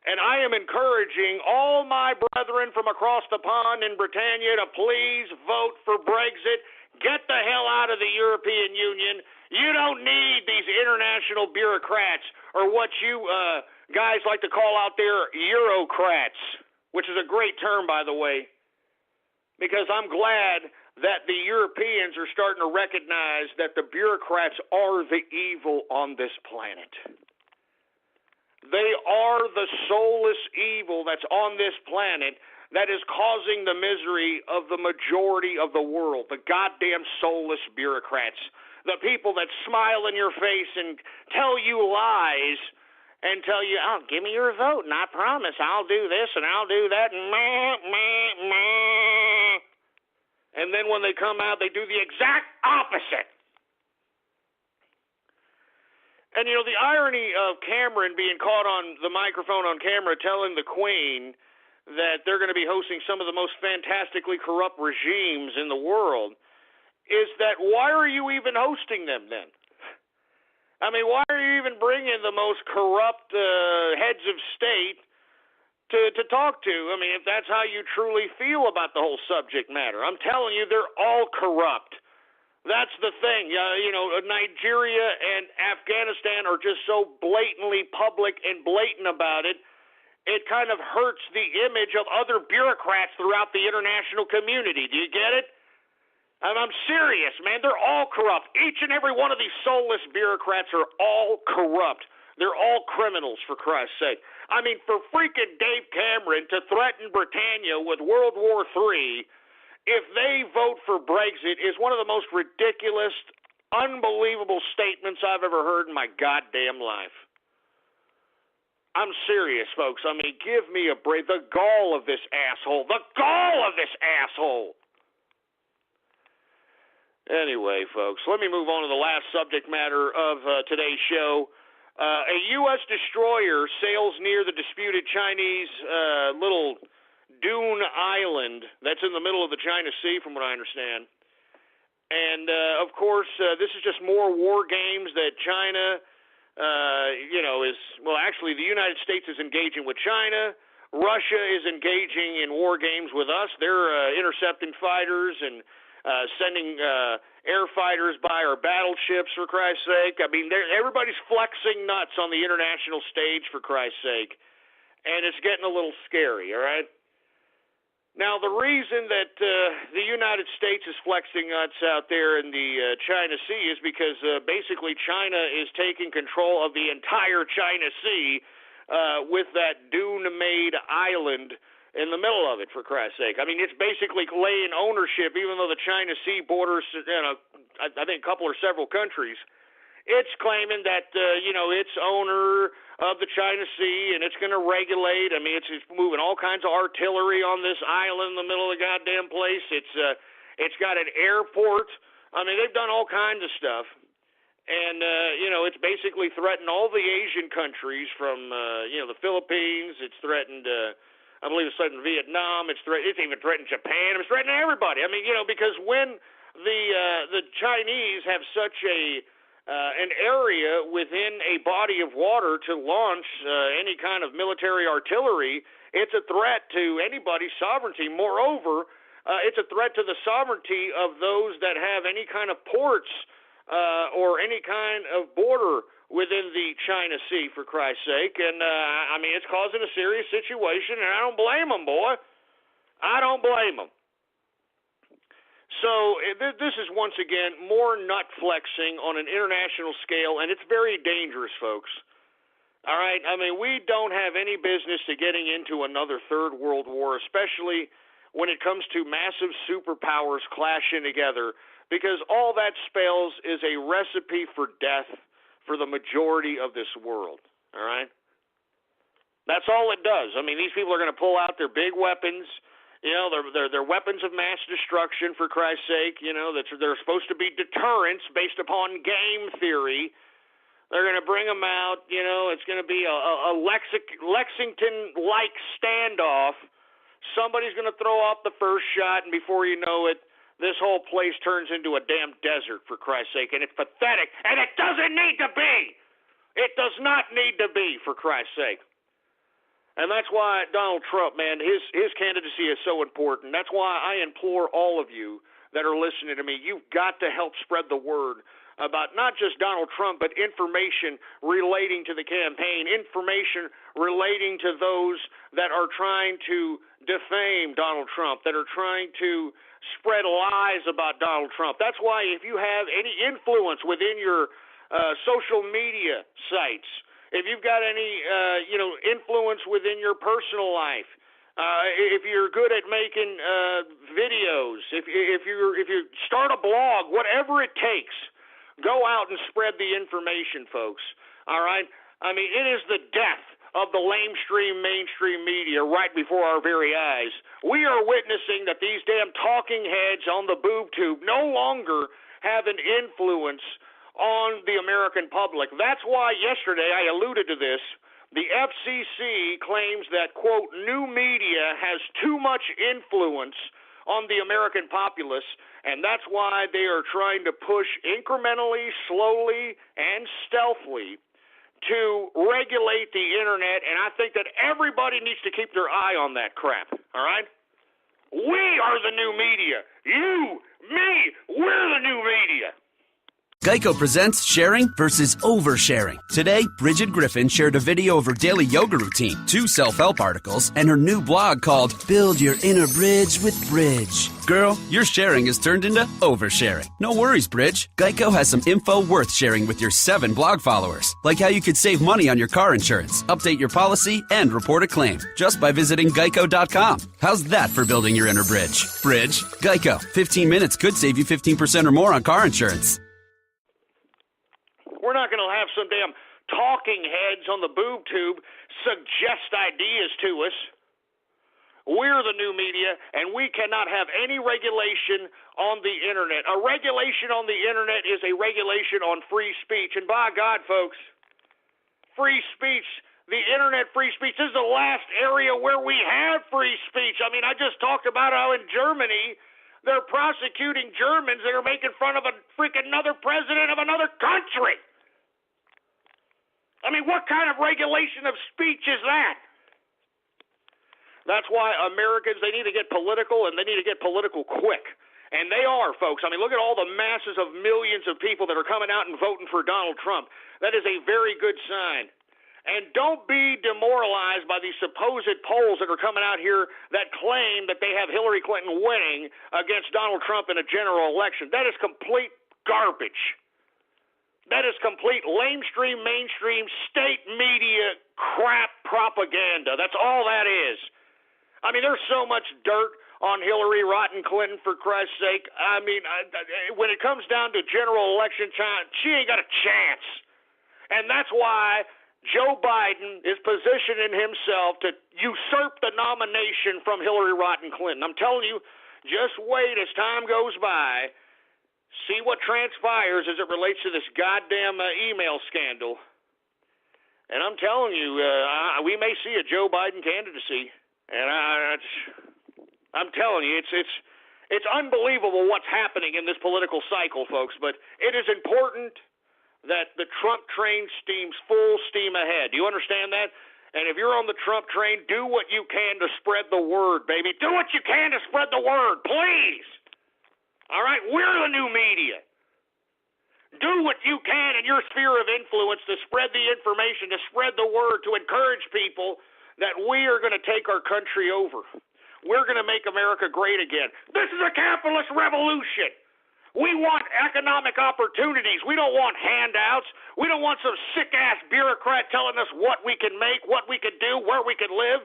And I am encouraging all my brethren from across the pond in Britannia to please vote for Brexit. Get the hell out of the European Union. You don't need these international bureaucrats, or what you guys like to call out there Eurocrats, which is a great term, by the way, because I'm glad that the Europeans are starting to recognize that the bureaucrats are the evil on this planet. They are the soulless evil that's on this planet that is causing the misery of the majority of the world, the goddamn soulless bureaucrats, the people that smile in your face and tell you lies and tell you, oh, give me your vote, and I promise I'll do this and I'll do that, and and then when they come out, they do the exact opposite. And, you know, the irony of Cameron being caught on the microphone on camera telling the Queen that they're going to be hosting some of the most fantastically corrupt regimes in the world is that why are you even hosting them then? I mean, why are you even bringing the most corrupt heads of state to talk to? I mean, if that's how you truly feel about the whole subject matter. I'm telling you, they're all corrupt. That's the thing. You know, Nigeria and Afghanistan are just so blatantly public and blatant about it. It kind of hurts the image of other bureaucrats throughout the international community. Do you get it? And I'm serious, man. They're all corrupt. Each and every one of these soulless bureaucrats are all corrupt. They're all criminals, for Christ's sake. I mean, for freaking Dave Cameron to threaten Britannia with World War III if they vote for Brexit is one of the most ridiculous, unbelievable statements I've ever heard in my goddamn life. I'm serious, folks. I mean, give me a break. The gall of this asshole. The gall of this asshole. Anyway, folks, let me move on to the last subject matter of today's show. A U.S. destroyer sails near the disputed Chinese little dune island that's in the middle of the China Sea, from what I understand. And, of course, this is just more war games that China, actually the United States is engaging with China. Russia is engaging in war games with us. They're intercepting fighters and sending air fighters by our battleships, for Christ's sake. I mean, everybody's flexing nuts on the international stage, for Christ's sake. And it's getting a little scary, all right? Now, the reason that the United States is flexing nuts out there in the China Sea is because basically China is taking control of the entire China Sea with that dune-made island in the middle of it, for Christ's sake. I mean, it's basically laying ownership, even though the China Sea borders, I think a couple or several countries. It's claiming that, it's owner of the China Sea, and it's going to regulate. I mean, it's moving all kinds of artillery on this island in the middle of the goddamn place. It's got an airport. I mean, they've done all kinds of stuff. And, it's basically threatened all the Asian countries from, the Philippines. It's threatened, I believe it's threatened Vietnam. It's even threatened Japan. It's threatening everybody. I mean, because when the Chinese have such an area within a body of water to launch any kind of military artillery, it's a threat to anybody's sovereignty. Moreover, it's a threat to the sovereignty of those that have any kind of ports or any kind of border within the China Sea, for Christ's sake. And, it's causing a serious situation, and I don't blame them, boy. I don't blame them. So this is, once again, more nut flexing on an international scale, and it's very dangerous, folks. All right? I mean, we don't have any business to getting into another third world war, especially when it comes to massive superpowers clashing together, because all that spells is a recipe for death for the majority of this world. All right? That's all it does. I mean, these people are going to pull out their big weapons. They're weapons of mass destruction, for Christ's sake. They're supposed to be deterrents based upon game theory. They're going to bring them out. It's going to be a Lexington-like standoff. Somebody's going to throw off the first shot, and before you know it, this whole place turns into a damn desert, for Christ's sake, and it's pathetic, and it doesn't need to be. It does not need to be, for Christ's sake. And that's why Donald Trump, man, his candidacy is so important. That's why I implore all of you that are listening to me, you've got to help spread the word about not just Donald Trump, but information relating to the campaign, information relating to those that are trying to defame Donald Trump, that are trying to spread lies about Donald Trump. That's why if you have any influence within your social media sites, if you've got any influence within your personal life, if you're good at making videos, if you start a blog, whatever it takes, go out and spread the information, folks. All right? I mean, it is the death of the mainstream media right before our very eyes. We are witnessing that these damn talking heads on the boob tube no longer have an influence on the American public. That's why yesterday I alluded to this. The FCC claims that, quote, new media has too much influence on the American populace, and that's why they are trying to push incrementally, slowly, and stealthily to regulate the internet, and I think that everybody needs to keep their eye on that crap, all right? We are the new media. You, me, we're the new media. Geico presents sharing versus oversharing. Today, Bridget Griffin shared a video of her daily yoga routine, 2 self-help articles, and her new blog called Build Your Inner Bridge with Bridge. Girl, your sharing has turned into oversharing. No worries, Bridge. Geico has some info worth sharing with your 7 blog followers, like how you could save money on your car insurance, update your policy, and report a claim just by visiting geico.com. How's that for building your inner bridge? Bridge? Geico. 15 minutes could save you 15% or more on car insurance. We're not going to have some damn talking heads on the boob tube suggest ideas to us. We're the new media, and we cannot have any regulation on the internet. A regulation on the internet is a regulation on free speech. And by God, folks, free speech, the internet free speech, this is the last area where we have free speech. I mean, I just talked about how in Germany they're prosecuting Germans that are making fun of a freaking another president of another country. I mean, what kind of regulation of speech is that? That's why Americans, they need to get political, and they need to get political quick. And they are, folks. I mean, look at all the masses of millions of people that are coming out and voting for Donald Trump. That is a very good sign. And don't be demoralized by these supposed polls that are coming out here that claim that they have Hillary Clinton winning against Donald Trump in a general election. That is complete garbage. That is complete lamestream, mainstream, state media crap propaganda. That's all that is. I mean, there's so much dirt on Hillary Rotten Clinton, for Christ's sake. I mean, when it comes down to general election time, she ain't got a chance. And that's why Joe Biden is positioning himself to usurp the nomination from Hillary Rotten Clinton. I'm telling you, just wait as time goes by. See what transpires as it relates to this goddamn email scandal. And I'm telling you, we may see a Joe Biden candidacy. And I'm telling you, it's unbelievable what's happening in this political cycle, folks. But it is important that the Trump train steams full steam ahead. Do you understand that? And if you're on the Trump train, do what you can to spread the word, baby. Do what you can to spread the word, please. All right? We're the new media. Do what you can in your sphere of influence to spread the information, to spread the word, to encourage people that we are going to take our country over. We're going to make America great again. This is a capitalist revolution. We want economic opportunities. We don't want handouts. We don't want some sick-ass bureaucrat telling us what we can make, what we can do, where we can live.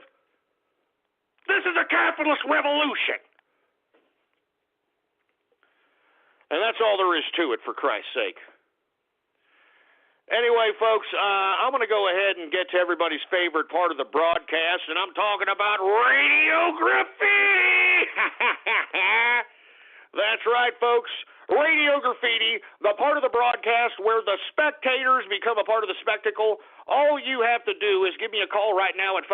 This is a capitalist revolution. And that's all there is to it, for Christ's sake. Anyway, folks, I'm going to go ahead and get to everybody's favorite part of the broadcast, and I'm talking about Radio Graffiti. That's right, folks. Radio Graffiti, the part of the broadcast where the spectators become a part of the spectacle. All you have to do is give me a call right now at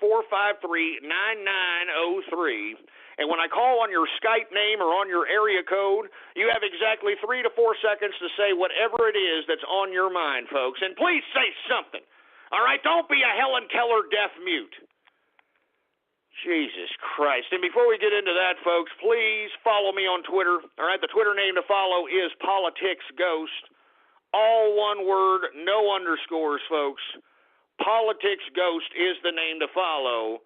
516-453-9903. And when I call on your Skype name or on your area code, you have exactly 3 to 4 seconds to say whatever it is that's on your mind, folks. And please say something. All right? Don't be a Helen Keller deaf mute. Jesus Christ. And before we get into that, folks, please follow me on Twitter. All right? The Twitter name to follow is PoliticsGhost. All one word, no underscores, folks. PoliticsGhost is the name to follow.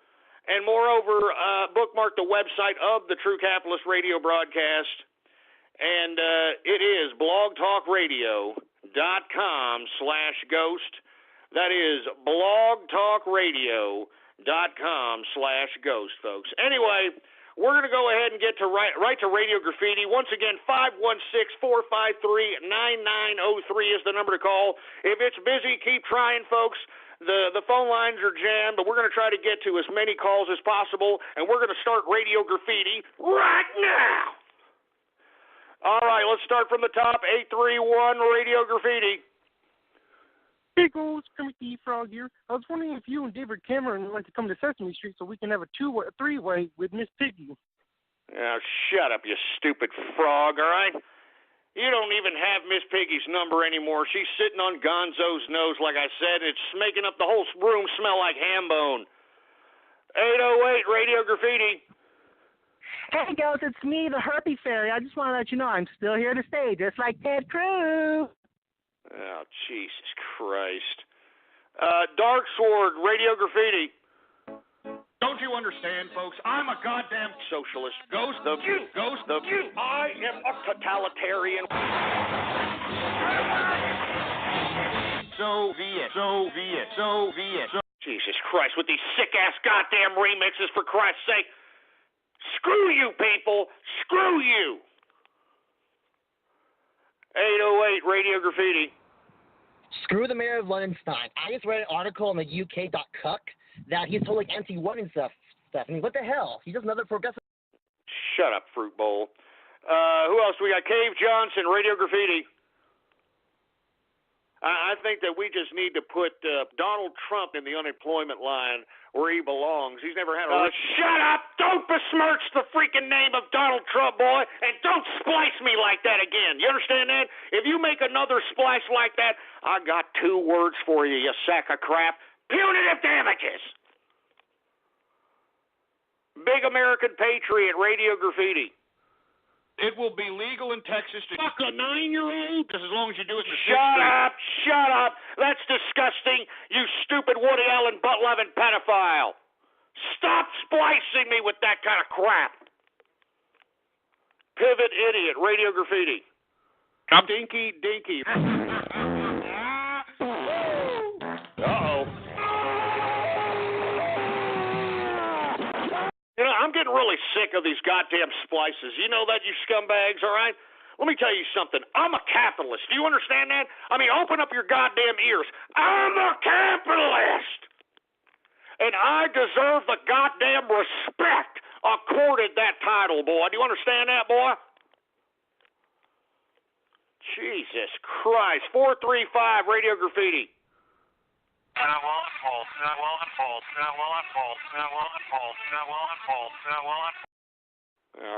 And moreover, bookmark the website of the True Capitalist Radio broadcast. And it is blogtalkradio.com/ghost. That is blogtalkradio.com/ghost, folks. Anyway, we're going to go ahead and get to right to Radio Graffiti. Once again, 516-453-9903 is the number to call. If it's busy, keep trying, folks. The phone lines are jammed, but we're going to try to get to as many calls as possible, and we're going to start Radio Graffiti right now. All right, let's start from the top. 831 Radio Graffiti. Hey, Ghost, Kermit Frog here. I was wondering if you and David Cameron would like to come to Sesame Street so we can have a three-way with Miss Piggy. Now, shut up, you stupid frog, all right? You don't even have Miss Piggy's number anymore. She's sitting on Gonzo's nose, like I said. It's making up the whole room smell like ham bone. 808 Radio Graffiti. Hey, Ghost, it's me, the Herpy Fairy. I just want to let you know I'm still here to stay, just like Ted Cruz. Oh, Jesus Christ. Dark Sword Radio Graffiti. Don't you understand, folks? I'm a goddamn socialist. Ghost. I am a totalitarian. Soviet. Jesus Christ, with these sick-ass goddamn remixes, for Christ's sake. Screw you, people. Screw you. 808 Radio Graffiti. Screw the mayor of London, Stein. I just read an article on the UK.cuck that he's totally anti-women stuff. I mean, what the hell? He does another progressive. Shut up, Fruit Bowl. Who else do we got? Cave Johnson, Radio Graffiti. I think that we just need to put Donald Trump in the unemployment line where he belongs. He's never had a... shut up! Don't besmirch the freaking name of Donald Trump, boy, and don't splice me like that again. You understand that? If you make another splice like that, I got 2 words for you, you sack of crap. Punitive damages! Big American Patriot, Radio Graffiti. It will be legal in Texas to fuck a 9-year-old just as long as you do it in the Shut up! That's disgusting, you stupid Woody Allen butt-loving pedophile. Stop splicing me with that kind of crap. Pivot Idiot, Radio Graffiti. Dinky Dinky. Uh-oh. You know, I'm getting really sick of these goddamn splices. You know that, you scumbags, all right? Let me tell you something. I'm a capitalist. Do you understand that? I mean, open up your goddamn ears. I'm a capitalist! And I deserve the goddamn respect accorded that title, boy. Do you understand that, boy? Jesus Christ. 435 Radio Graffiti.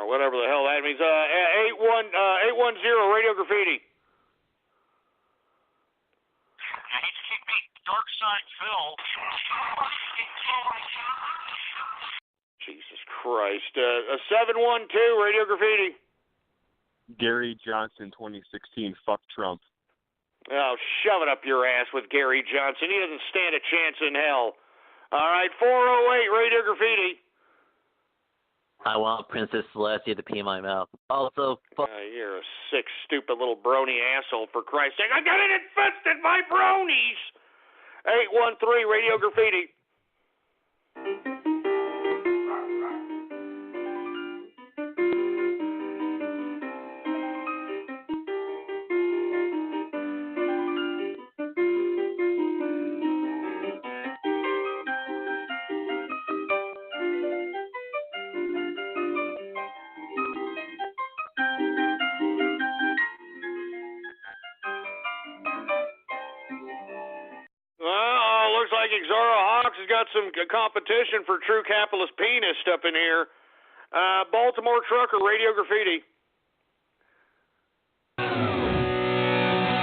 Whatever the hell that means. 810 Radio Graffiti. I hate to keep beating Dark Side Phil. Jesus Christ. 712 Radio Graffiti. Gary Johnson 2016. Fuck Trump. Oh, shove it up your ass with Gary Johnson. He doesn't stand a chance in hell. All right, 408 Radio Graffiti. I want Princess Celestia to pee in my mouth. Also, you're a sick, stupid little brony asshole, for Christ's sake. I got it infested by bronies. 813 Radio Graffiti. Zara Hawks has got some competition for True Capitalist Penis up in here. Baltimore Trucker, Radio Graffiti.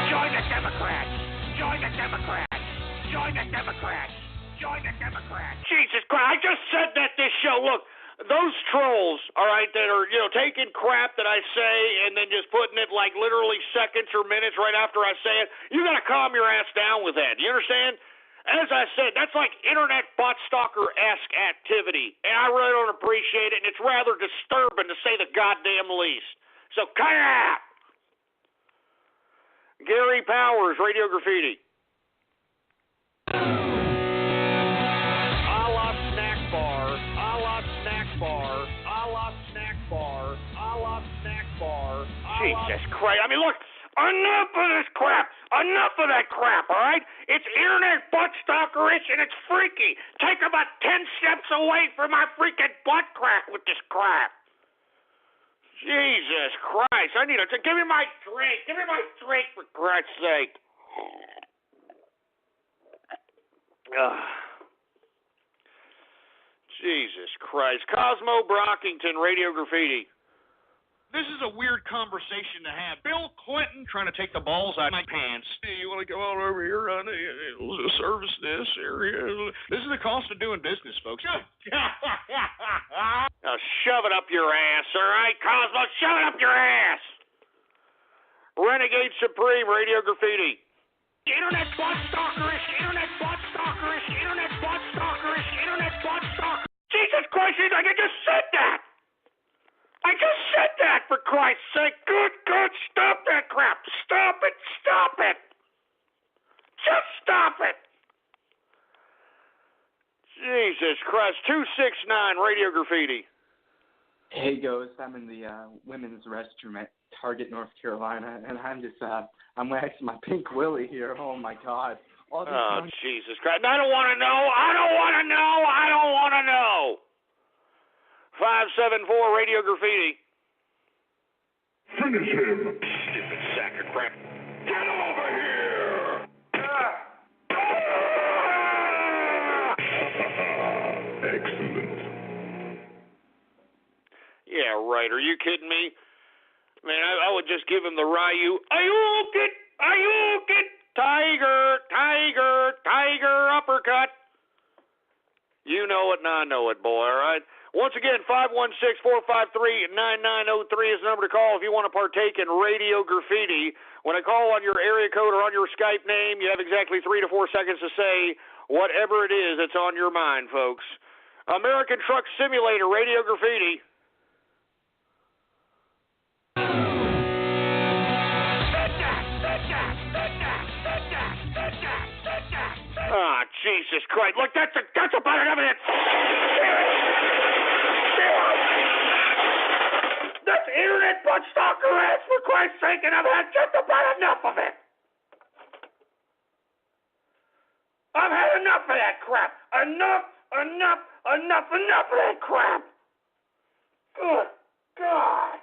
Join the Democrats! Join the Democrats! Join the Democrats! Join the Democrats! Jesus Christ, I just said that this show. Look, those trolls, all right, that are, taking crap that I say and then just putting it like literally seconds or minutes right after I say it, you got to calm your ass down with that. You understand? As I said, that's like internet bot stalker-esque activity, and I really don't appreciate it, and it's rather disturbing to say the goddamn least. So cut it out. Gary Powers, Radio Graffiti. A la snack bar, a la snack bar, a la snack bar, a la snack bar. Jesus Christ. I mean, look, enough of this crap. Enough of that crap, all right? It's internet butt stalkerish and it's freaky. Take about 10 steps away from my freaking butt crack with this crap. Jesus Christ. I need give me my drink. Give me my drink, for Christ's sake. Jesus Christ. Cosmo Brockington, Radio Graffiti. This is a weird conversation to have. Bill Clinton trying to take the balls out of my pants. Hey, you want to go on over here, honey? Service this area. This is the cost of doing business, folks. Now shove it up your ass, all right? Cosmo, shove it up your ass. Renegade Supreme, Radio Graffiti. Internet bot stalkerish, internet bot stalkerish, internet bot stalkerish, internet bot stalkerish. Jesus Christ, I just said that. I just said that, for Christ's sake. Good, stop that crap. Stop it. Just stop it. Jesus Christ. 269, Radio Graffiti. Hey, Ghost. I'm in the women's restroom at Target, North Carolina, and I'm just, I'm waxing my pink willy here. Oh, my God. Jesus Christ. I don't want to know. 574, Radio Graffiti. Finish him. Stupid sack of crap. Get over here. Excellent. Yeah, right. Are you kidding me? Man, I would just give him the Ryu. Ayuk, tiger, uppercut. You know it and I know it, boy, all right? Once again, 516-453-9903 is the number to call if you want to partake in Radio Graffiti. When I call on your area code or on your Skype name, you have exactly 3 to 4 seconds to say whatever it is that's on your mind, folks. American Truck Simulator, Radio Graffiti. Jesus Christ. Look, that's about enough of that. That's internet butt stalker ass, for Christ's sake, and I've had just about enough of it. I've had enough of that crap. Enough of that crap. Good God.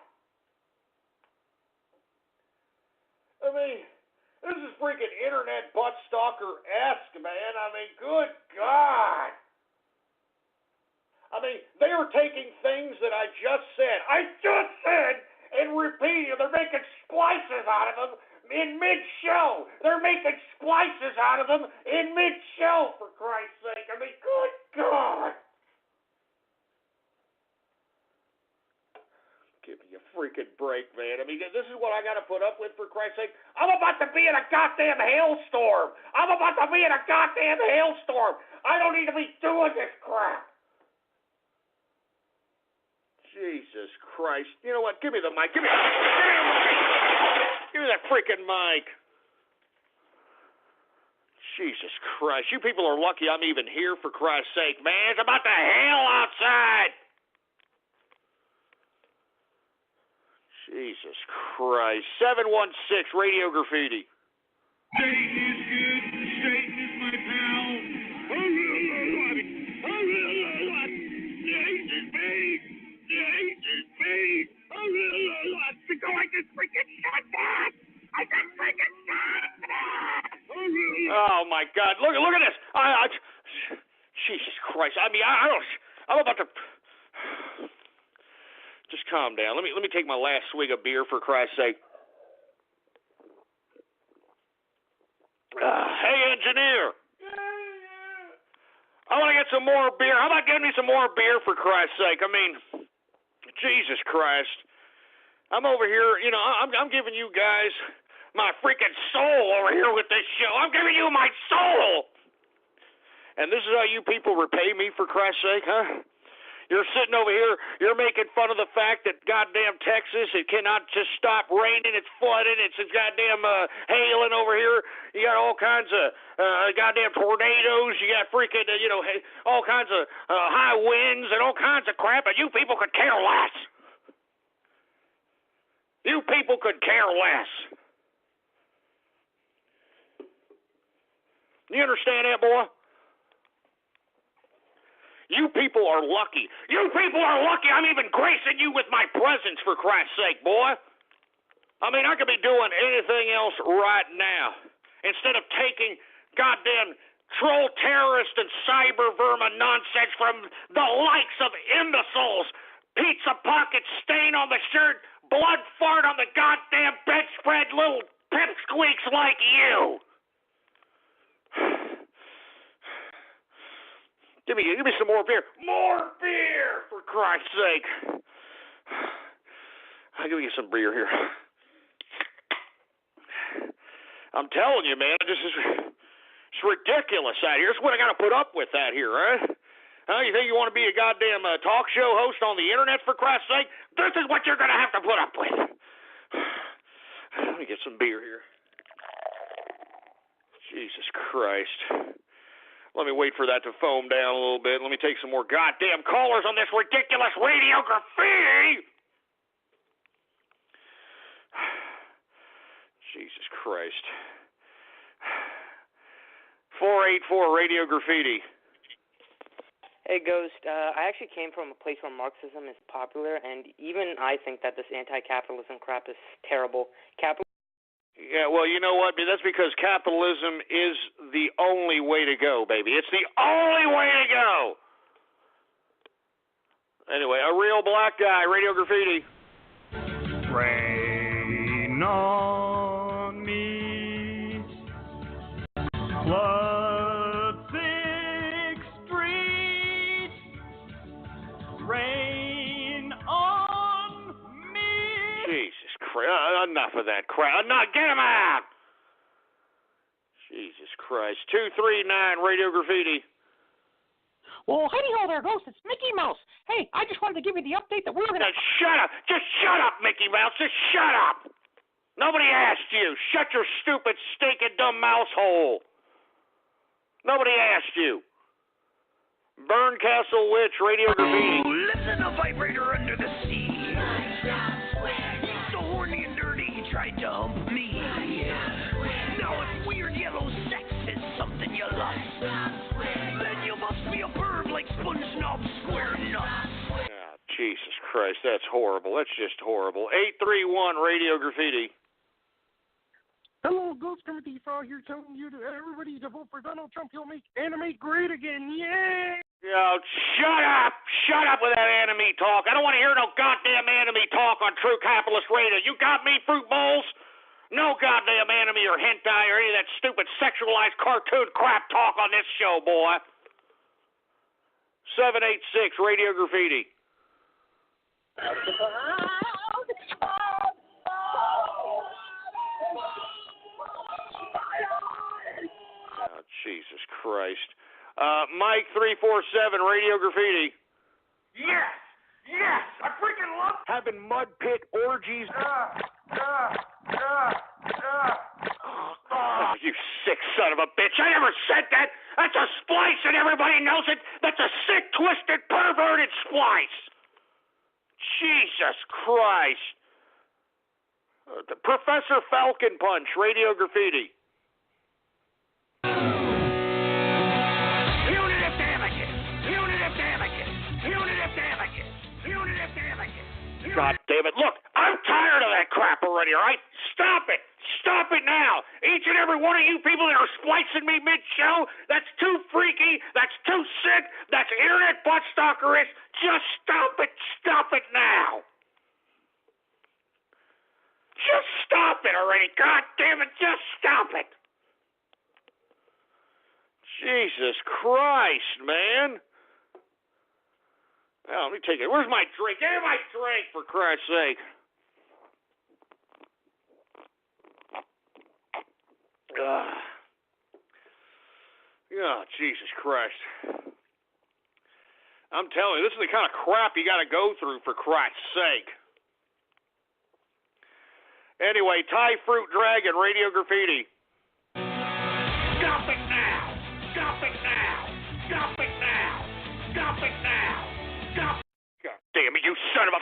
I mean, this is freaking internet butt stalker-esque, man. I mean, good God. I mean, they are taking things that I just said and repeating. They're making splices out of them in mid-show. They're making splices out of them in mid-show, for Christ's sake. I mean, good God. Give me a freaking break, man. I mean, this is what I got to put up with, for Christ's sake. I'm about to be in a goddamn hailstorm. I don't need to be doing this crap. Jesus Christ. You know what? Give me the mic. Give me that freaking mic. Jesus Christ. You people are lucky I'm even here, for Christ's sake, man. It's about to hail outside. Jesus Christ. 716, Radio Graffiti. Satan is good. Satan is my pal. To go, I just freaking shot that. Oh my God! Look at this! Jesus Christ! I mean, I'm about to. calm down. Let me take my last swig of beer for Christ's sake. Hey, engineer. I want to get some more beer. How about getting me some more beer for Christ's sake? I mean, Jesus Christ. I'm over here, you know, I'm giving you guys my freaking soul over here with this show. I'm giving you my soul. And this is how you people repay me, for Christ's sake, huh? You're sitting over here, you're making fun of the fact that goddamn Texas, it cannot just stop raining, it's flooding, it's goddamn hailing over here. You got all kinds of goddamn tornadoes, you got freaking, all kinds of high winds and all kinds of crap, and you people could care less. You people could care less. You understand that, boy? You people are lucky. You people are lucky I'm even gracing you with my presence, for Christ's sake, boy. I mean, I could be doing anything else right now instead of taking goddamn troll terrorist and cyber vermin nonsense from the likes of imbeciles, pizza pocket stain on the shirt, blood fart on the goddamn bedspread, little pipsqueaks like you. Give me some more beer. More beer, for Christ's sake. I'll give you some beer here. I'm telling you, man, it's ridiculous out here. It's what I got to put up with out here, huh? You think you want to be a goddamn talk show host on the internet, for Christ's sake? This is what you're going to have to put up with. Let me get some beer here. Jesus Christ. Let me wait for that to foam down a little bit. Let me take some more goddamn callers on this ridiculous radio graffiti. Jesus Christ. 484 Radio Graffiti. Hey, Ghost. I actually came from a place where Marxism is popular, and even I think that this anti-capitalism crap is terrible. Yeah, well, you know what? That's because capitalism is the only way to go, baby. It's the only way to go. Anyway, a real black guy, Radio Graffiti. Rain on me, flood 6th Street, rain on me. Jesus Christ, enough of that crap. Get him out. Jesus Christ. 239 Radio Graffiti. Well, hey-ho there, Ghost. It's Mickey Mouse. Hey, I just wanted to give you the update that we're going to... Shut up. Just shut up, Mickey Mouse. Just shut up. Nobody asked you. Shut your stupid, stinking, dumb mouse hole. Nobody asked you. Burncastle Witch, Radio Graffiti. Listen, a vibrator under the sea. So horny and dirty, he tried to hump me. Now if weird yellow sex is something you love, then you must be a perv like SpongeBob SquareNuts. Oh, Jesus Christ, that's horrible. That's just horrible. 831 Radio Graffiti. Hello, Ghost Timothy Frog here, telling you to everybody to vote for Donald Trump. He'll make anime great again. Yay! Yo, shut up! Shut up with that anime talk. I don't want to hear no goddamn anime talk on True Capitalist Radio. You got me, fruit bowls? No goddamn anime or hentai or any of that stupid sexualized cartoon crap talk on this show, boy. 786 Radio Graffiti. Oh, Jesus Christ. Mike 347 Radio Graffiti. Yes! Yes! I freaking love having mud pit orgies. Oh, you sick son of a bitch. I never said that. That's a splice and everybody knows it. That's a sick, twisted, perverted splice. Jesus Christ. Professor Falcon Punch, Radio Graffiti. Punitive damages! Punitive damages! Punitive damages! Punitive damages! God damn it. Look, I'm tired of that crap already, all right? Stop it. Stop it now. Each and every one of you people that are splicing me mid-show, that's too freaky, that's too sick, that's internet butt stalkerish. Just stop it. Stop it now. Just stop it already. God damn it, just stop it. Jesus Christ, man. Well, let me take it. Where's my drink? Give me my drink, for Christ's sake. Oh, Jesus Christ. I'm telling you, this is the kind of crap you got to go through, for Christ's sake. Anyway, Thai Fruit Dragon, Radio Graffiti. Stop it now! Stop it now! Stop it now! Stop it now! Stop! God damn it, you son of a...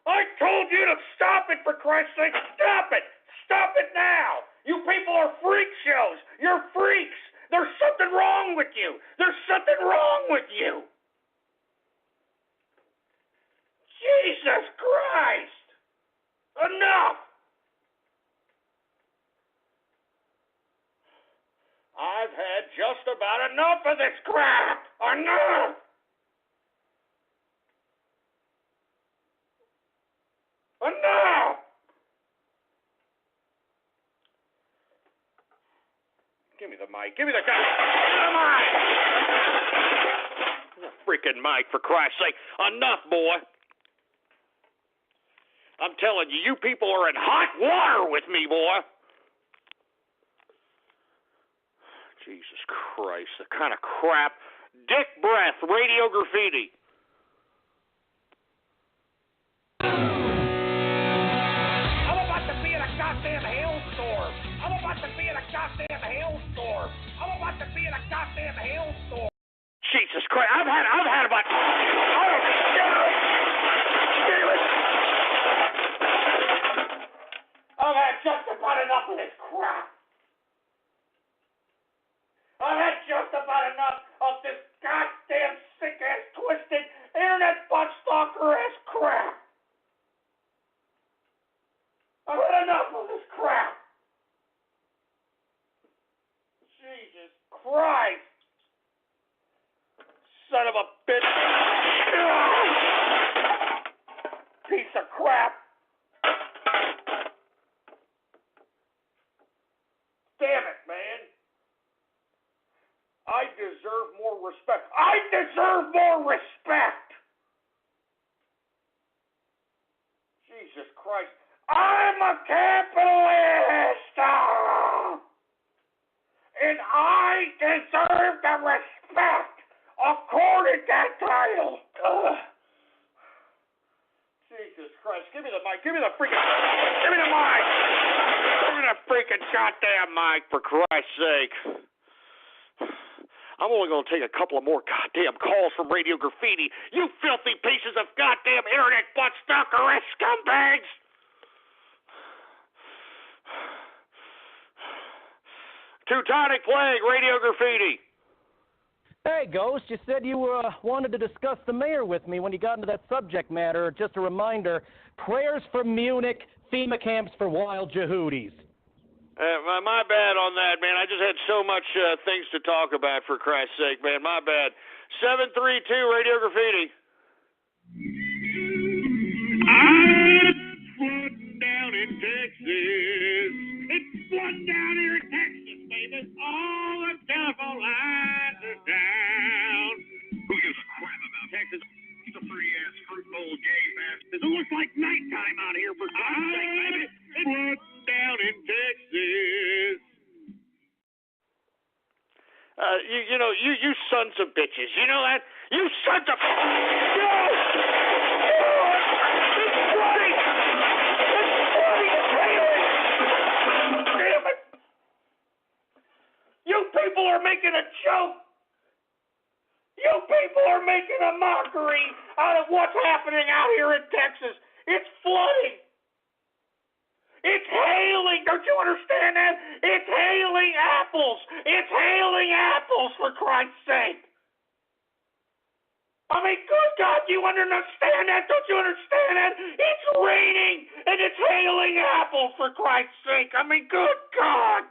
I told you to stop it, for Christ's sake. Stop it! Stop it now! You people are freak shows. You're freaks. There's something wrong with you. There's something wrong with you. Jesus Christ! Enough! I've had just about enough of this crap. Enough! Enough! Give me the mic. Give me the mic. The freaking mic, for Christ's sake. Enough, boy. I'm telling you, you people are in hot water with me, boy. Jesus Christ, the kind of crap. Dick Breath, Radio Graffiti. I'm about to be in a goddamn hailstorm. I'm about to be in a goddamn hailstorm. I'm about to be in a goddamn hailstorm. Jesus Christ, I've had about... Oh, damn it. I've had just about enough of this crap. I've had just about enough of this goddamn sick-ass, twisted, internet butt-stalker-ass crap. I've had enough of this crap. Jesus Christ. Son of a bitch. Piece of crap. Damn it, man. I deserve more respect. I deserve more respect. Jesus Christ. I'm a capitalist. And I deserve the respect according to that title. Jesus Christ. Give me the mic. Give me the freaking... Give me the mic. Give me the freaking goddamn mic, for Christ's sake. I'm only going to take a couple of more goddamn calls from Radio Graffiti. You filthy pieces of goddamn internet butt-stalker-ass scumbags! Teutonic Plague, Radio Graffiti. Hey, Ghost, you said you wanted to discuss the mayor with me when you got into that subject matter. Just a reminder, prayers for Munich, FEMA camps for wild Jehudis. My bad on that, man. I just had so much things to talk about, for Christ's sake, man. My bad. 732, Radio Graffiti. It's flooding down in Texas. It's flooding down here in Texas, baby. All the telephone lines are down. Who gives a crap about Texas? It's a free-ass fruit bowl game, man. It looks like nighttime out here, for God's sake, baby. It's flooding down in Texas. You sons of bitches. You know that? You sons of... Damn it! You people are making a joke. You people are making a mockery out of what's happening out here in Texas. It's flooding. It's hailing. Don't you understand that? It's hailing apples. It's hailing apples, for Christ's sake. I mean, good God, do you understand that? Don't you understand that? It's raining and it's hailing apples, for Christ's sake. I mean, good God.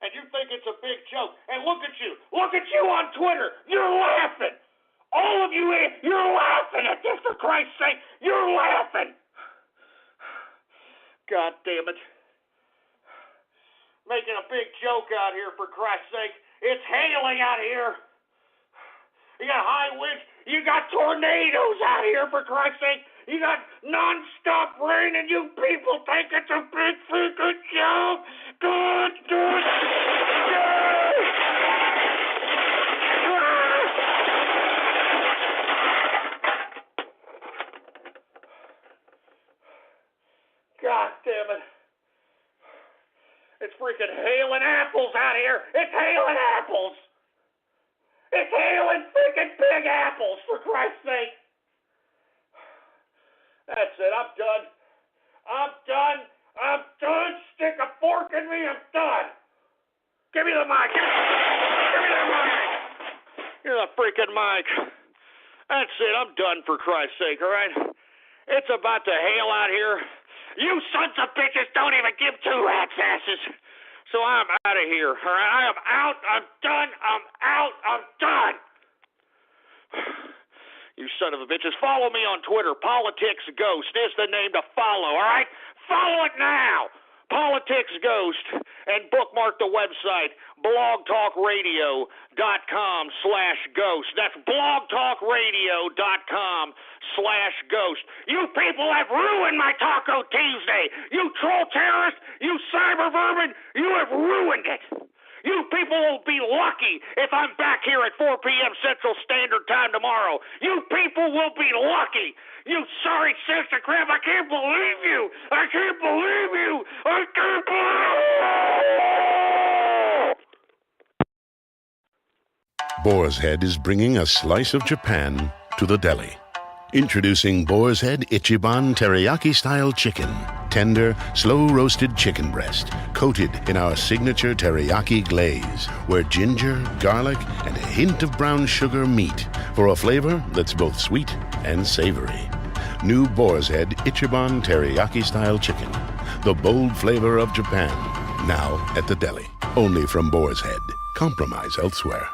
and you think it's a big joke. And look at you. Look at you on Twitter. You're laughing. All of you, you're laughing at this, for Christ's sake. You're laughing. God damn it. Making a big joke out here, for Christ's sake. It's hailing out here. You got high winds. You got tornadoes out here, for Christ's sake. You got non-stop rain, and you people think it's a big freaking joke. Good. God damn it. It's freaking hailing apples out here. It's hailing apples. It's hailing freaking big apples, for Christ's sake. That's it. I'm done. Stick a fork in me. I'm done. Give me the mic. Give me the mic. Give me the freaking mic. That's it. I'm done, for Christ's sake, all right? It's about to hail out here. You sons of bitches don't even give two rat's asses. So I'm out of here, all right? I am out. I'm done. I'm out. I'm done. You son of a bitches. Follow me on Twitter. Politics Ghost is the name to follow, all right? Follow it now. Politics Ghost. And bookmark the website, blogtalkradio.com/ghost. That's blogtalkradio.com/ghost. You people have ruined my Taco Tuesday. You troll terrorists, you cyber vermin, you have ruined it. You people will be lucky if I'm back here at 4 p.m. Central Standard Time tomorrow. You people will be lucky. You sorry sacks of crap. I can't believe you. I can't believe you. I can't believe you. Boar's Head is bringing a slice of Japan to the deli. Introducing Boar's Head Ichiban Teriyaki-style chicken. Tender, slow-roasted chicken breast, coated in our signature teriyaki glaze, where ginger, garlic, and a hint of brown sugar meet for a flavor that's both sweet and savory. New Boar's Head Ichiban Teriyaki-style chicken. The bold flavor of Japan. Now at the deli. Only from Boar's Head. Compromise elsewhere.